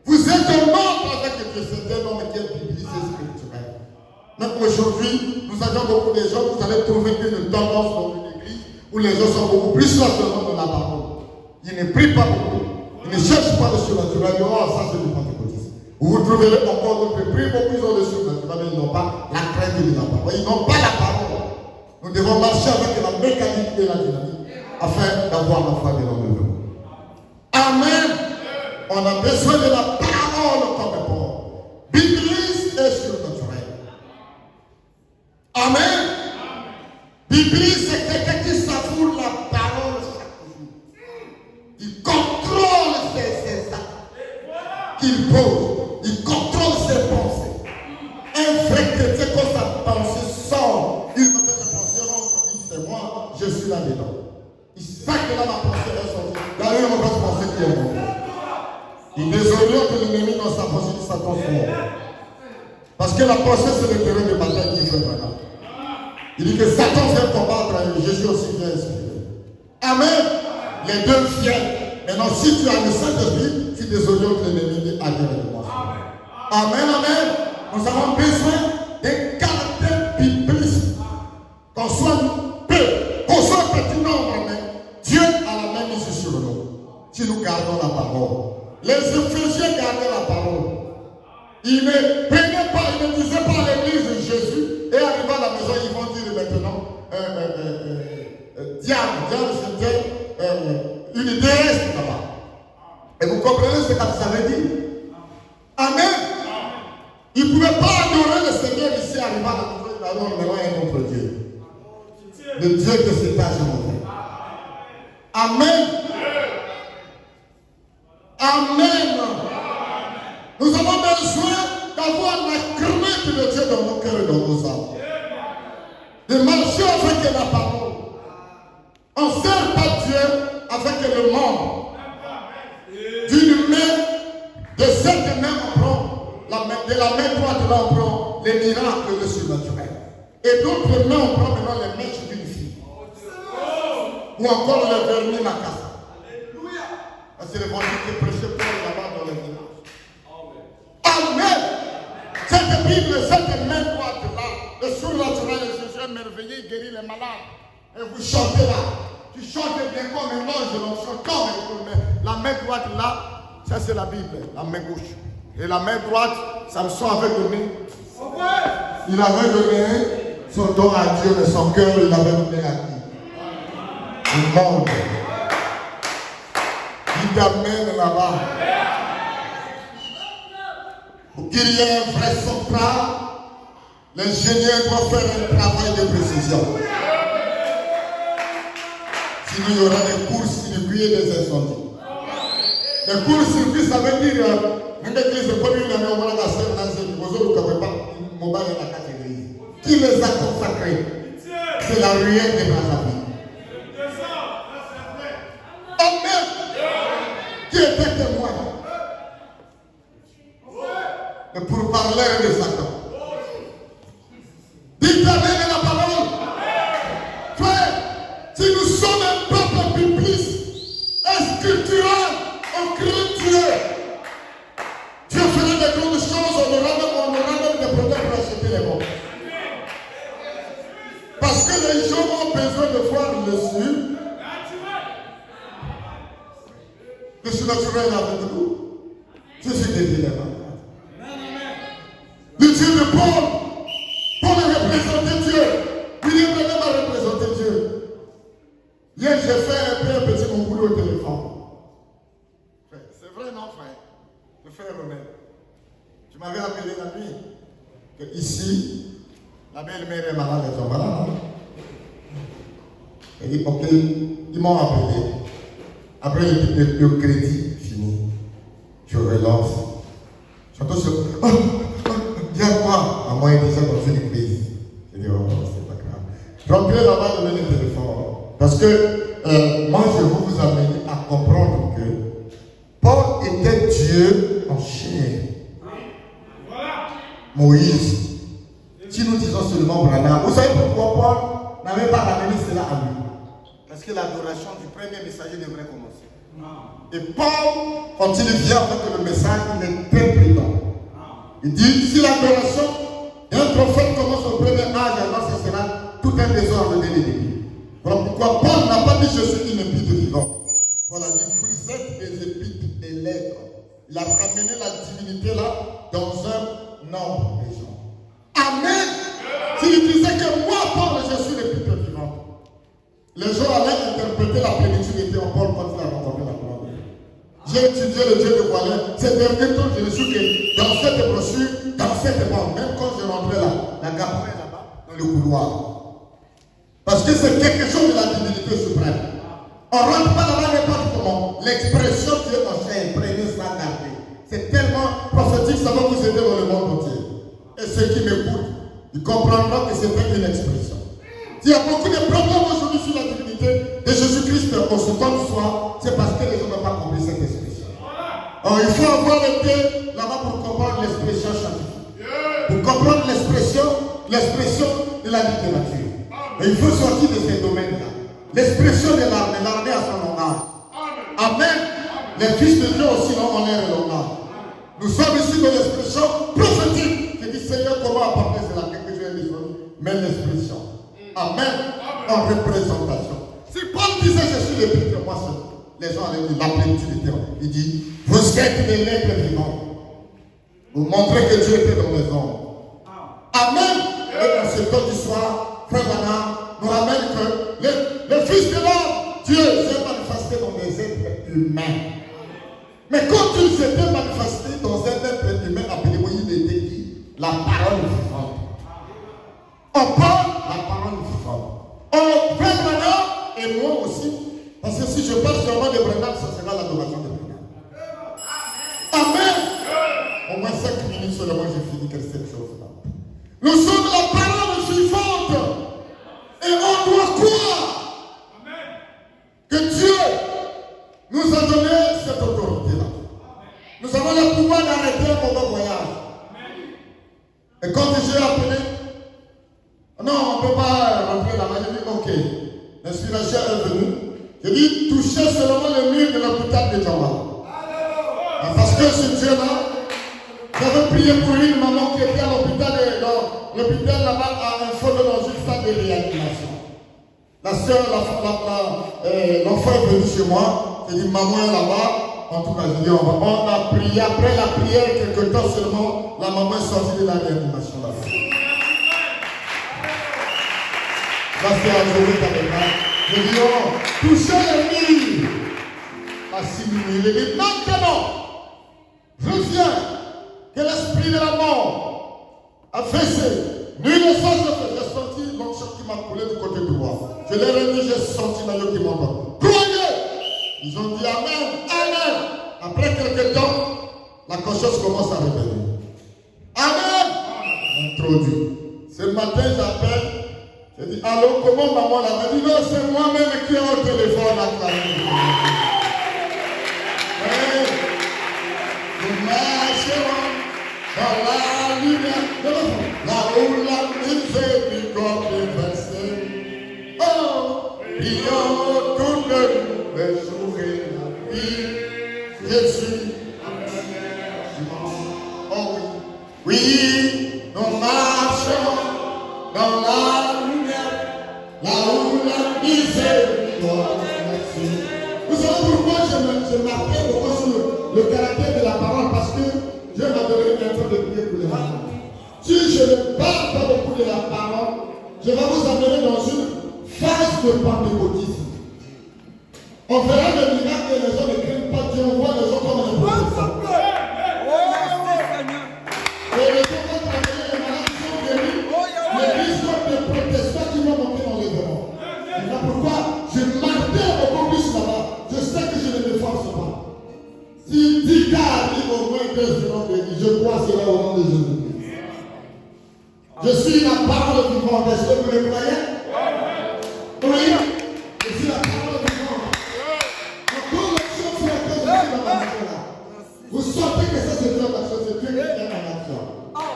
Vous êtes un membre avec Dieu, c'est un homme qui est biblisé spirituel. Mais aujourd'hui, nous avons beaucoup de gens, vous allez trouver une tendance dans une église où les gens sont beaucoup plus simplement dans la parole. Ils ne prient pas beaucoup, ils ne cherchent pas le surnaturel. Oh, ça c'est du pentecôtisme. Vous trouverez encore d'autres qui prient beaucoup, ils ont le surnaturel, mais ils n'ont pas la crainte de la parole. Ils n'ont pas la parole. Nous devons marcher avec la mécanique et la dynamique afin d'avoir la foi de l'homme. Amen. On a besoin de la parole comme port. Bibliste et surnaturel. Amen. Bibliste, c'est quelqu'un qui savoure la parole chaque jour. Il contrôle ses actes qu'il pose. Il contrôle ses pensées. Un vrai chrétien, quand sa pensée sort, il me fait ses pensées, on dit c'est moi, je suis là-dedans. Il sait que là ma pensée est sortie. Là, il ne va pas penser qu'il est mort. Il désoriente l'ennemi dans sa pensée de Satan fort. Parce que la pensée, c'est le terrain de bataille qui fait maintenant. Il dit que Satan vient combattre et Jésus aussi vient inspirer. Amen. Les deux viennent. Maintenant, si tu as le Saint-Esprit, tu désorientes l'ennemi de de moi. Amen, amen. Nous avons besoin d'un caractère biblique. Qu'on soit peu, qu'on soit petit nombre, mais Dieu a la main mise sur nous. Si nous gardons la parole. Les Éphésiens gardaient la parole. Ils ne prenaient pas, ils ne disaient pas à l'église de Jésus, et arrivant à la maison, ils vont dire maintenant, Diane, c'était une déesse là-bas. Et vous comprenez ce que ça veut dire? Amen. Ils ne pouvaient pas adorer le Seigneur ici, arrivant à la maison, ils allaient maintenant un autre Dieu. Le Dieu de cet âge monté. Amen. Amen. Nous avons besoin d'avoir la crainte de Dieu dans nos cœurs et dans nos âmes. De marcher avec la parole. On ne sert pas Dieu avec le monde. D'une main, de cette main, on prend de la main droite, là, on prend les miracles de surnaturel. Et d'autres mains, on prend maintenant les mèches d'une fille. Ou encore le vernis macabre. C'est l'évangile qui prêchait pour là-bas dans les villages. Amen. Cette Bible, cette main droite là, le surnaturel et Jésus est merveilleux, il guérit les malades. Et vous chantez là. Tu chantes bien comme un ange, l'on chante comme un ange. La main droite là, ça c'est la Bible, la main gauche. Et la main droite, Samson avait donné. Il avait donné son don à Dieu, mais son cœur, il avait donné à qui? Au monde. Il t'amène là-bas. Pour qu'il y ait un vrai sopran, l'ingénieur doit faire un travail de précision. Sinon, il y aura des courts-circuits et des incendies. Les courts-circuits, ça veut dire une église de commune, on va la faire dans une maison où on ne peut pas mobile dans la catégorie. Qui les a consacrés? C'est la ruelle de Brazzaville. Amen. Qui était témoin? Et pour parler de Satan. Dites Amen à la parole. Frère, si nous sommes un peuple biblique, scriptural, on craint Dieu. Dieu ferait des grandes choses, on aura même des problèmes pour acheter les morts. Parce que les gens ont besoin de voir le sur. Le surnaturel avec nous. Je suis dédié là-bas. Le Dieu de Paul, pour représenter Dieu, William Branham a représenté Dieu. Hier, j'ai fait un petit concours au téléphone. C'est vrai, non, frère? Je fais un remède. Tu m'avais appelé la nuit. Que ici, la belle-mère est malade, elle est malade. Elle dit, ok, ils m'ont appelé. Après, le crédit fini. Je relance. J'entends ce. Viens quoi? À moi, il est déjà dans une crise. Je dis, oh, c'est pas grave. J'entrais là-bas, donner le téléphone. Parce que moi, je veux vous amener à comprendre que Paul était Dieu en chair. Moïse. Si nous disons seulement Branham, vous savez pourquoi Paul n'avait pas ramené cela à lui? Parce que l'adoration du premier messager devrait commencer. Et Paul, quand il vient avec le message, il est très prudent. Il dit, si l'adoration d'un prophète commence au premier âge, alors ce sera tout un désordre dès le début. Voilà pourquoi Paul n'a pas dit je suis une épître vivante. Paul a dit, vous êtes des épîtres et lettres. Il a ramené la divinité là dans un nombre de gens. Amen. S'il disait que moi, Paul, je suis l'épître vivante, les gens allaient interpréter la plénitude en Paul quand il a rencontré la parole. J'ai étudié le Dieu de Voilin. Ces derniers temps, je suis que dans cette brochure, dans cette banque, même quand je rentrais là, la gamme est là-bas, dans le couloir. Parce que c'est quelque chose de la divinité suprême. On ne rentre pas là-bas n'importe comment. L'expression Dieu en chair, prenez ça, gardez. C'est tellement prophétique, ça va vous aider dans le monde entier. Et ceux qui m'écoutent, ils comprendront que c'est une expression. S'il y a beaucoup de problèmes aujourd'hui sur la divinité de Jésus-Christ au second du soir, c'est parce que les gens n'ont pas compris cette expression. Alors il faut avoir été là-bas pour comprendre l'expression scientifique. Pour comprendre l'expression de la littérature. Et il faut sortir de ces domaines-là. L'expression de l'armée a son langage. Amen. Les fils de Dieu aussi ont l'air et langage. Nous sommes ici dans l'expression prophétique. Je dis Seigneur, comment apporter cela? Quelque chose de différent. Mais l'expression. Amen. En représentation. Si Paul disait je suis l'épître, moi seul, les gens allaient dire la plénitude était. Il dit, vous êtes des lettres vivantes. Vous montrez que Dieu était dans les hommes. Amen. Et dans ce temps du soir, Frère Bana nous ramène que le Fils de l'homme, Dieu s'est manifesté dans des êtres humains. Mais quand il s'était manifesté dans un être humain, appelez-moi, il était dit la parole vivante. On parle la parole vivante. On fait Bana et moi aussi. Parce que si je parle seulement de Brennan, ça sera l'adoration de Brennan. Amen. Au moins 5 minutes seulement, j'ai fini que cette chose-là. Nous sommes la parole vivante. Et on doit croire que Dieu nous a donné cette autorité-là. Nous avons le pouvoir d'arrêter un mauvais voyage. Et quand j'ai appelé, non, on ne peut pas rentrer là-bas. J'ai dit, ok, l'inspiration est venue. J'ai dit, touchez seulement le mur de l'hôpital de Djamba. Parce que ce Dieu-là, j'avais prié pour une maman qui était à l'hôpital là-bas à un fond dans une salle de réanimation. La soeur, l'enfant est venu chez moi. J'ai dit, maman est là-bas. En tout cas, j'ai dit, on a prié. Après la prière, quelques temps seulement, la maman est sortie de la réanimation là. Là, c'est à jouer avec moi. J'ai dit, oh, touchez le mur. À 6 minutes. J'ai dit, maintenant, je viens que l'esprit de la mort a fessé. Nul ne sait ce que j'ai senti l'onction qui m'a coulé du côté droit. Je l'ai remis, j'ai senti l'agneau qui m'entend. Croyez! Ils ont dit Amen, Amen. Après quelques temps, la conscience commence à revenir. Amen. Introduit. Ce matin, j'appelle. Je dis, allô, comment maman l'a dit? Non, c'est moi-même qui ai au téléphone à Claire. Nous marcherons dans la lumière, là où la miséricorde est versée. Oh, prions tous les jours et la vie. Jésus, oh oui, oui, nous marchons dans la lumière, là où la miséricorde est versée. Vous savez pourquoi je m'appelle beaucoup sur le caractère de la parole? Parce que Dieu m'a donné un temps de prier pour les enfants. Si je ne parle pas beaucoup de la parole, je vais vous amener dans une phase de pentecôtisme. On verra le miracle et les gens ne craignent pas Dieu. On voit les gens comme les protestants. Et les gens vont travailler, les malades sont guéris. L'église comme des protestants qui vont monter dans les démons. Voilà pourquoi je martèle beaucoup plus là-bas. Je sais que je ne me force pas. Si 10 cas arrivent au moins 2 seront bénis, je crois cela au nom de Jésus. Je suis la parole vivante. Est-ce que vous le croyez? Oui. Je suis la parole vivante. Encore la chose sur laquelle je suis dans la maison là. Vous sentez que ça c'est Dieu l'action, c'est Dieu qui est en action.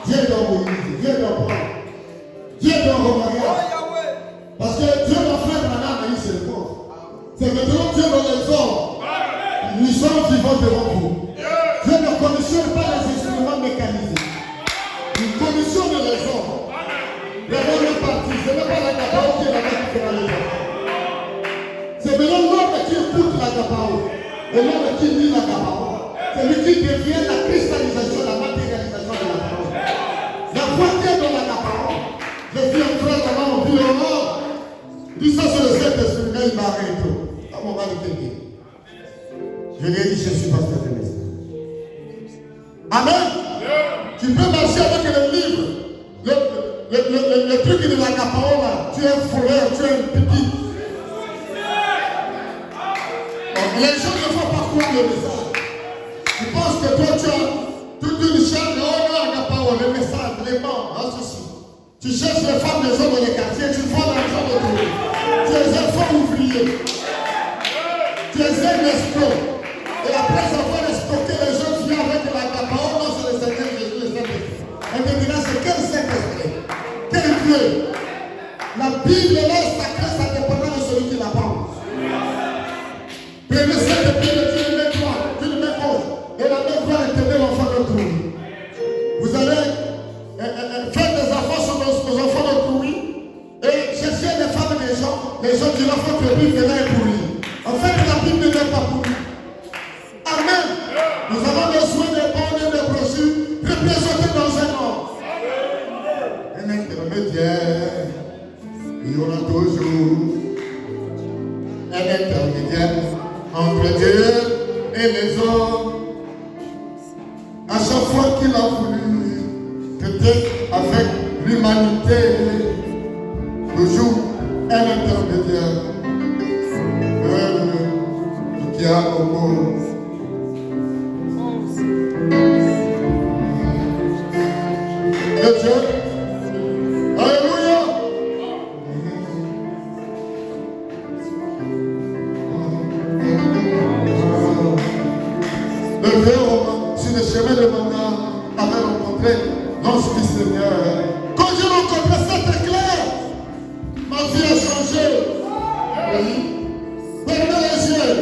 Dieu est dans Moïse, Dieu est dans Paul, Dieu est dans Romaria. Parce que Dieu va faire maintenant, mais il se repose. C'est maintenant Dieu dans les hommes. Nous sommes vivants devant vous. Dieu ne commissionne pas les instruments mécanisés. Il commissionne les hommes. Les bonnes parties, ce n'est pas la parole qui est là-bas qui fera les hommes. C'est maintenant l'homme qui écoute la parole. Et l'homme qui lit la parole. C'est lui qui devient la cristallisation, la matérialisation de la parole. La foi qui est dans la parole. Je vis un frère là-bas, on vit au nord. Dis ça sur le Saint-Esprit, mais il m'a arrêté. À mon mari quelqu'un. Je lui ai dit, je suis pasteur de l'Esprit. Amen. Tu peux marcher avec le livre. Le truc de la parole là. Tu es un voleur, tu es un petit. Les gens ne vont pas croire le message. Tu penses que toi tu as toute une chaîne de la parole, le message, les morts, ceci. Tu cherches les femmes des hommes dans les quartiers, tu vends l'argent de tout. Tu es un faux ouvrier. Tu es un escroc. Et après avoir escroqué, les gens viennent avec la parole, non, c'est le Seigneur Jésus, le Saint-Esprit. On te dira, c'est quel Saint-Esprit? Quel Dieu? La Bible là est sacrée, ça dépend de celui qui la parle. Prenez cette Bible, tu le mets droit, tu le mets gauche. Et la main droite éternelle l'enfant de trouille. Vous allez faire des enfants sur nos enfants de trouille. Et chercher les femmes des gens diront que la Bible là est pourrie. En fait, la Bible n'est pas pourrie. Amen. Nous avons besoin de bonnes et de brochures représentées dans un homme. Un intermédiaire, il y aura toujours un intermédiaire entre Dieu et les hommes. À chaque fois qu'il a voulu traiter avec l'humanité, toujours un intermédiaire. Qui a beaucoup. Le Dieu. Alléluia. Le vieux Romain, sur le chemin de Manda, avait rencontré l'ange du Seigneur. Quand j'ai rencontré cet éclair, ma vie a changé. Oui. Fermez les yeux.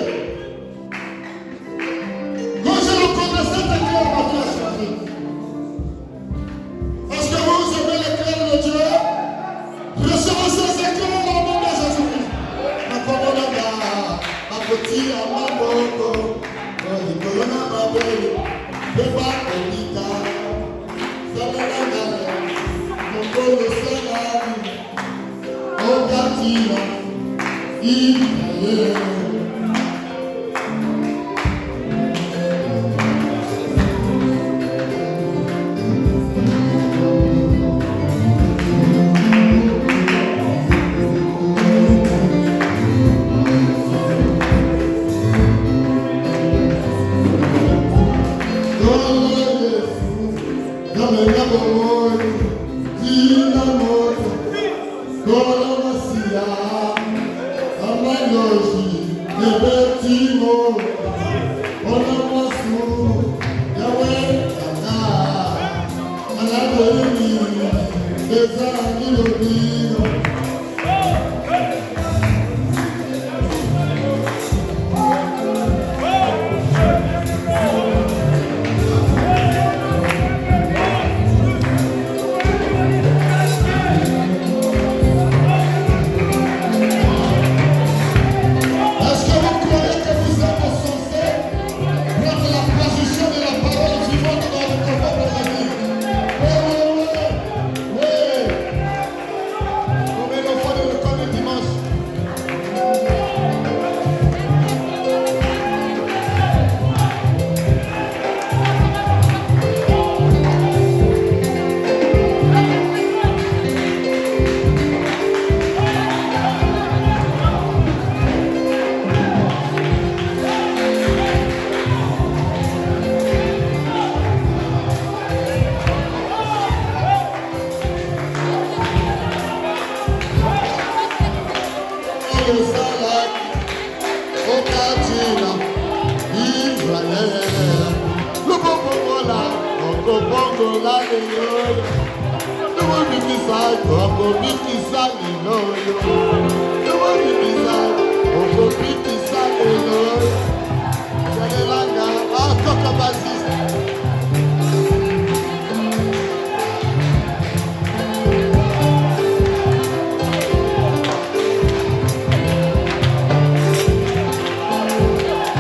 Quand j'ai rencontré cet éclair, ma vie a changé. Est-ce que vous aimez l'éclair de Dieu? Recevez ces éclairs dans le nom de Jésus-Christ. Ma commande, ma petite, ma boko. Corona Babel, Beba Olita, Salada, Mokolo Salami, Ogatina, Ibrahim. Okatina, Israel. Lubobola, Okobola, Okobikisai, Okobikisai,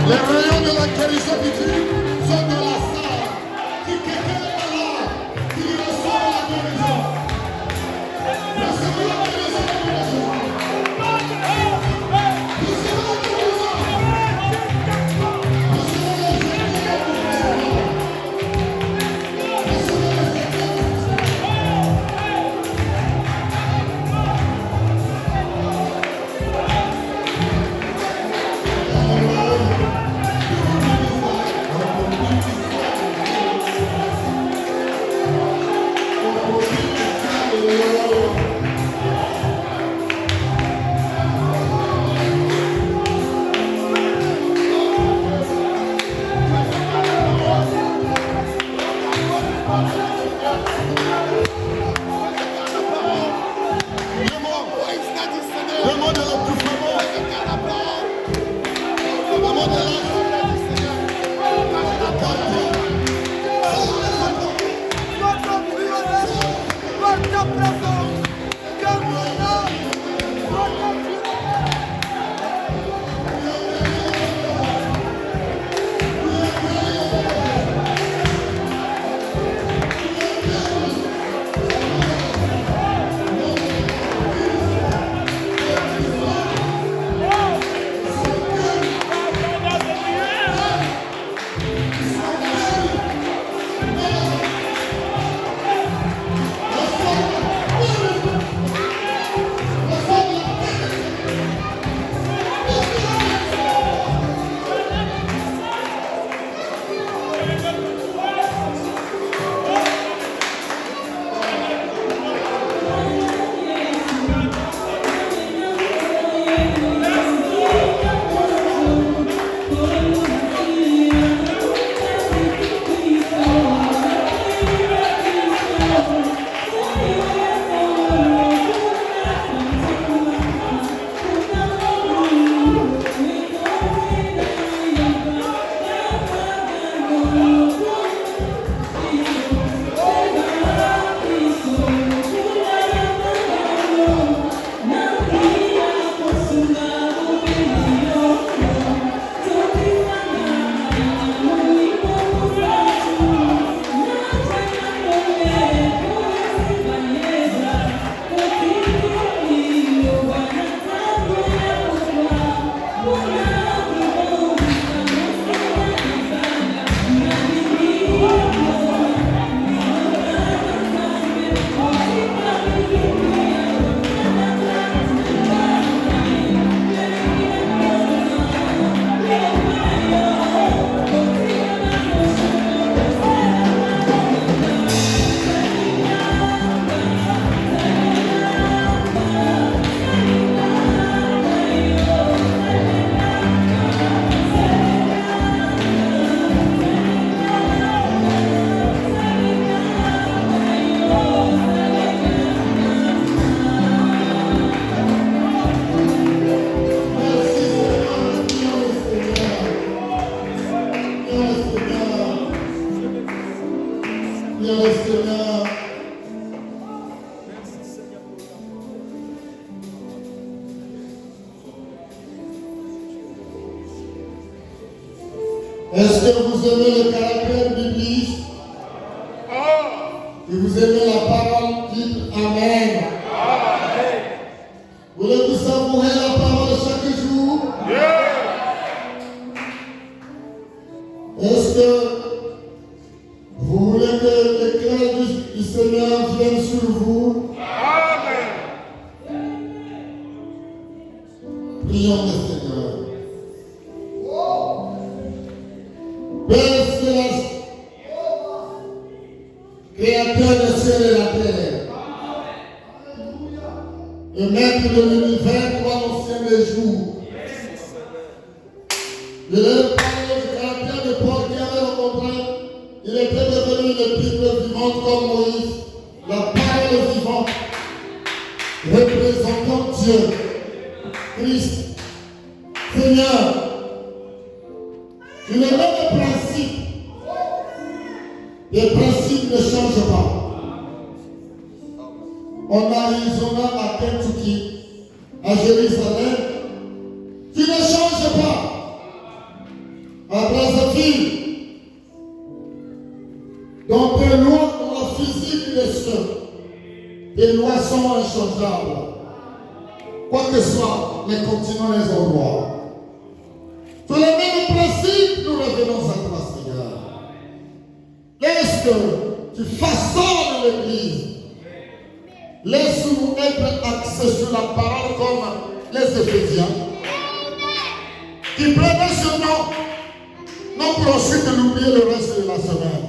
les rayons de la guérison divine sont dans la salle. Si quelqu'un est malade, il reçoit la guérison. Recevez la guérison de Jésus. Recevez la guérison. Recevez les éclairs du Seigneur. Recevez les éclairs du Est-ce que vous aimez le caractère biblique? Et vous aimez la parole? Dites Amen. Voulez-vous savourer la parole chaque jour? Est-ce que vous voulez que l'éclat du Seigneur vienne sur vous? Prions le Seigneur. Père céleste, Créateur des cieux et de la terre, et Maître de l'univers, toi l'ancien des jours, Il est parlé du caractère de Paul qui avait rencontré. Il était devenu une Bible vivante comme Moïse. La parole vivante représentant Dieu, Christ, Seigneur. Il est même le principe. Les principes ne changent pas. On a Arizona à Kentucky, à Jérusalem, qui ne change pas. À Brazzaville, dans des lois, dans la physique des cieux, les lois sont inchangeables. Quoi que soit les continents, les endroits. Sur les mêmes principes, nous revenons à toi, Seigneur. Laisse que tu façonnes l'Église. Laisse-nous être axés sur la parole comme les Éphésiens. Qui prenaient ce nom, non pour ensuite l'oublier le reste de la semaine.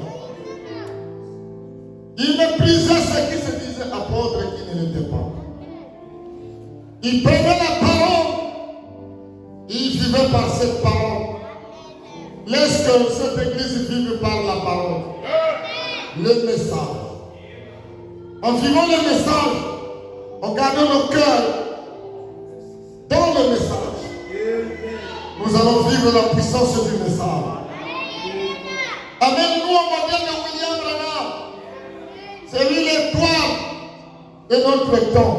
Ils méprisaient ceux qui se disaient apôtres et qui ne l'étaient pas. Ils prenaient la parole. Ils vivaient par cette parole. Laisse que cette église vive par la parole. Le message. En vivant le message, en gardant nos cœurs dans le message, nous allons vivre la puissance du message. Amène-nous au modèle de William Branham. C'est lui l'étoile de notre temps.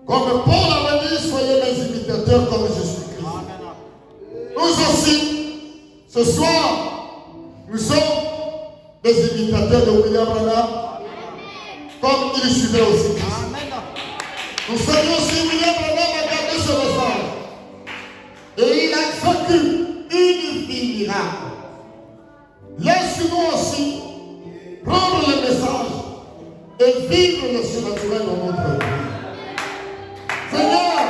Comme Paul avait dit, soyez mes imitateurs comme Jésus-Christ. Nous aussi, ce soir, nous sommes des imitateurs de William Branham, comme il suivait aussi Christ. Nous sommes aussi William Branham à garder ce message. Et il a vécu une vie miracle. Laisse-nous aussi prendre le message et vivre le surnaturel dans notre vie. Seigneur,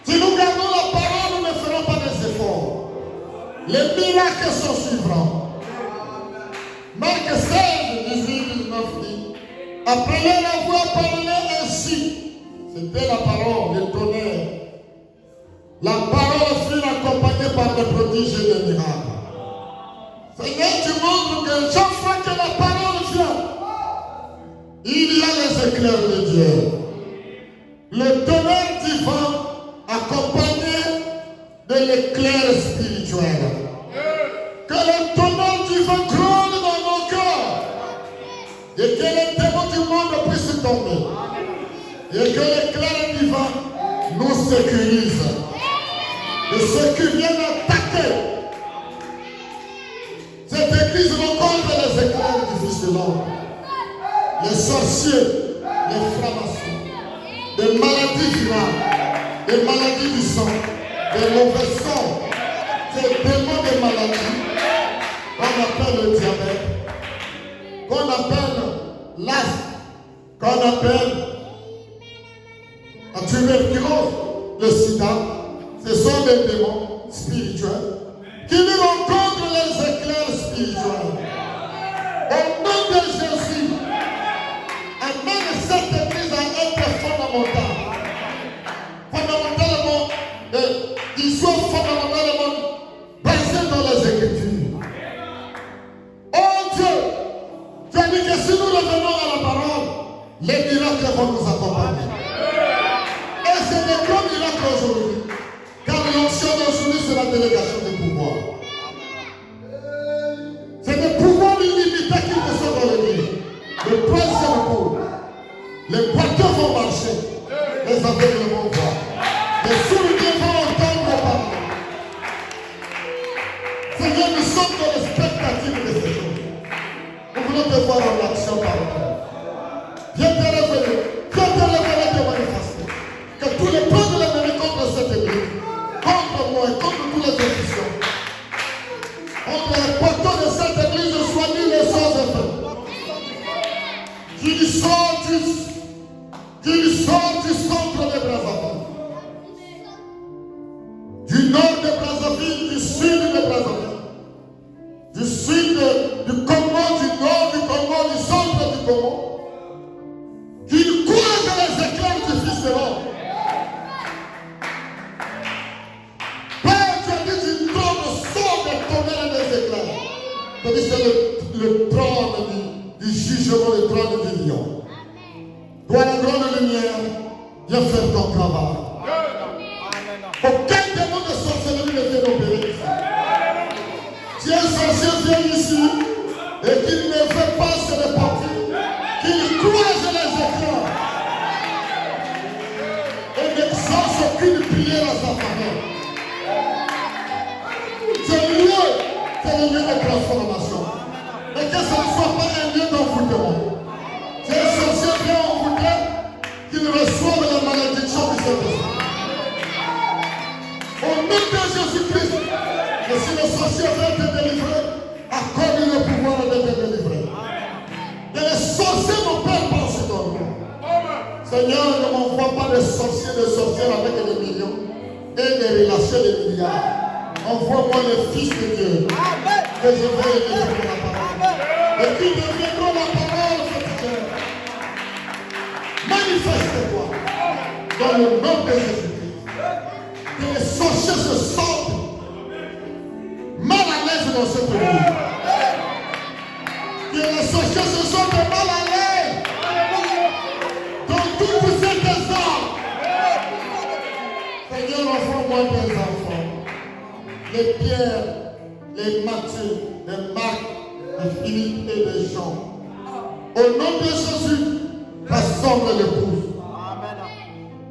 si nous gardons la parole, nous ne ferons pas des efforts. Les miracles sont suivants. Marc 16, 18, 19 dit, après l'avoir parlé ainsi, c'était la parole, le tonnerre. La parole fut accompagnée par des prodiges et des miracles. Seigneur, tu montres que chaque fois que la parole vient, il y a les éclairs de Dieu. Le tonnerre divin accompagné de l'éclair spirituel. Que le tonnerre divin gronde dans nos cœurs. Et que les démons du monde puissent tomber. Et que l'éclair divin nous sécurise. De ceux qui viennent attaquer cette église rencontre les éclairs du Fils de l'homme. Les sorciers, les francs-maçons, des maladies virales, des maladies du sang, des mauvais sangs, ces démons de maladies qu'on appelle le diabète, qu'on appelle l'asthme, qu'on appelle la tuberculose, le sida. Ce sont des démons spirituels qui nous rencontrent les éclairs spirituels. Au nom de Jésus, amène cette église à être fondamentale. Fondamentalement, qu'il soit fondamentalement basé dans les Écritures. Oh Dieu, tu as dit que si nous revenons à la parole, les miracles vont nous accompagner. Et c'est des grands miracles aujourd'hui. Car l'onction d'aujourd'hui, c'est la délégation des pouvoirs. C'est des pouvoirs illimités qui nous sont dans l'église. Le troisième coup, les boiteux vont marcher, les aveugles vont voir, les sourds vont entendre parler. Seigneur, nous sommes dans l'expectative de ces choses. Nous voulons te voir en action par nous. Viens te révéler, te manifester. Que tous les plans de l'ennemi contre cette église, contre moi et contre tous les officiels, contre les porteurs de cette église, soient nus les sans effet. Qu'il sort du centre de Brazzaville, du nord de Brazzaville, du sud de Brazzaville, du sud du Congo, du nord du Congo, du centre du Congo, qu'il croise les éclairs du Fils de l'homme. dit c'est le trône du jugement, le trône du lion. Toi, la grande lumière, viens faire ton travail. Aucun démon de sorcellerie ne vient opérer ici. Si un sorcier vient ici et qu'il ne veut pas se répartir, qu'il croise les écrans et n'exauce aucune prière à sa faveur. C'est le lieu de transformation. Mais que ce ne soit pas un lieu d'envoûtement. Si un sorcier vient envoûter, qu'il reçoive la malédiction du Saint-Esprit. Au nom de Jésus-Christ, et si le sorcier veut te délivrer, accorde le pouvoir de te délivrer. Et les sorciers n'opèrent pas sur ton nom. Seigneur, ne m'envoie pas des sorciers, des sorcières avec des millions et des relations de milliards. Envoie-moi les fils de Dieu, que je vais élever pour la parole. Et qui deviendront la parole cette terre. Manifeste-toi dans le nom de Jésus-Christ. Que les sorciers se sentent mal à l'aise dans cette vie. Que les sorciers se sentent mal à l'aise dans toutes ces désordres. Seigneur, envoie-moi des enfants. Les Pierre, les Matthieu, les Marc, les Philippe et les Jean. Au nom de Jésus, rassemble l'épouse.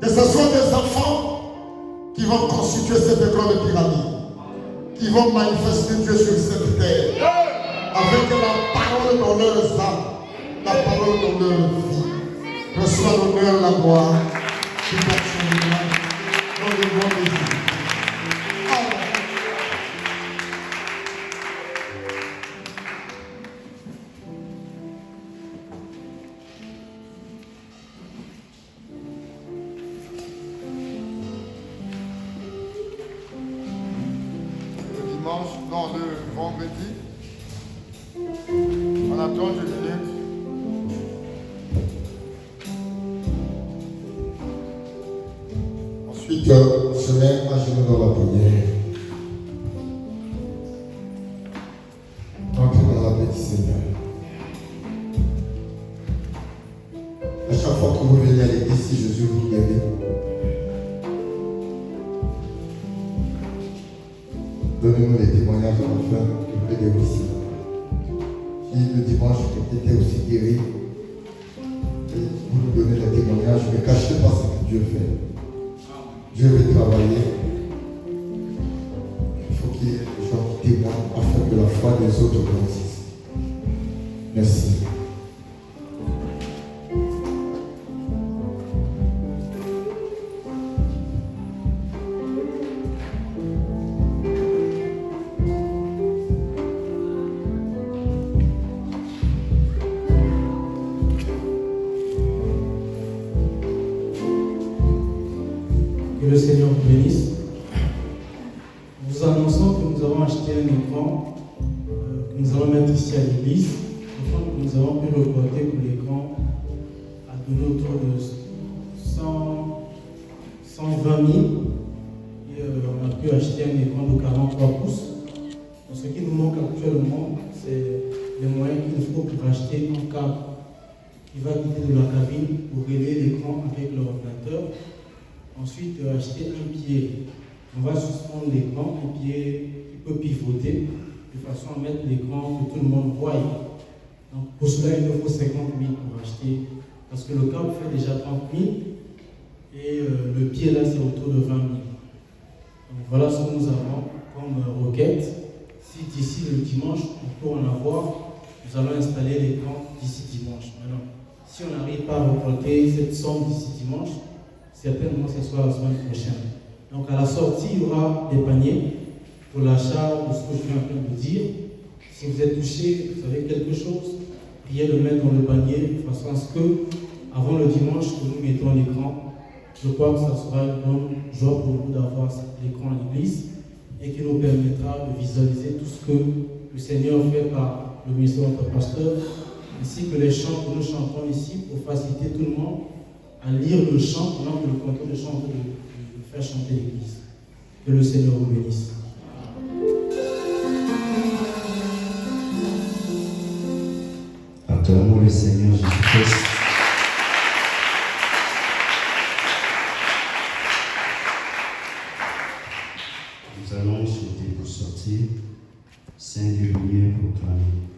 Que ce soit des enfants qui vont constituer cette grande pyramide, qui vont manifester Dieu sur cette terre, avec la parole dans leurs âmes, la parole dans leur vie. Reçois l'honneur, la gloire, qui porte son nom, dans le nom de Jésus. Le vendredi, on attend 2 minutes. Ensuite, on se met à genoux dans la prière. Entrez dans la paix du Seigneur. À chaque fois que vous venez à l'église, si Jésus vous guérit, donnez-nous les témoignages enfin de guérir ici. Si le dimanche vous était aussi guéri, vous nous donnez les témoignages, ne cachez pas ce que Dieu fait. Dieu veut travailler. Il faut qu'il y ait des gens qui témoignent afin que la foi des autres grandisse. Merci. Que le Seigneur vous bénisse. Nous annonçons que nous avons acheté un écran que nous allons mettre ici à l'église. L'écran que nous avons pu reporter pour l'écran a donné autour de 120 000. Et on a pu acheter un écran de 43 pouces. Donc, ce qui nous manque actuellement, c'est les moyens qu'il nous faut pour acheter un câble qui va quitter de la cabine pour relier l'écran avec l'ordinateur. Ensuite, acheter un pied. On va suspendre l'écran, un pied qui peut pivoter, de façon à mettre l'écran que tout le monde voit. Donc, pour cela, il nous faut 50 000 pour acheter, parce que le câble fait déjà 30 000 et le pied là, c'est autour de 20 000. Donc, voilà ce que nous avons comme requête. Si d'ici le dimanche, on peut en avoir, nous allons installer l'écran d'ici dimanche. Maintenant, si on n'arrive pas à reporter cette somme d'ici dimanche, certainement ce sera la semaine prochaine. Donc à la sortie, il y aura des paniers pour l'achat de ce que je viens en train de dire. Si vous êtes touché, vous avez quelque chose, priez le mettre dans le panier de façon à ce que, avant le dimanche que nous mettons l'écran, je crois que ça sera une bonne joie pour nous d'avoir l'écran à l'église et qui nous permettra de visualiser tout ce que le Seigneur fait par le ministère de notre pasteur, ainsi que les chants que nous chantons ici pour faciliter tout le monde à lire le chant pendant que le canteur de chant de faire chanter l'église. Que le Seigneur vous bénisse. Seigneur Jésus-Christ. Nous allons souhaiter pour sortir, Saint des lumières proclamées.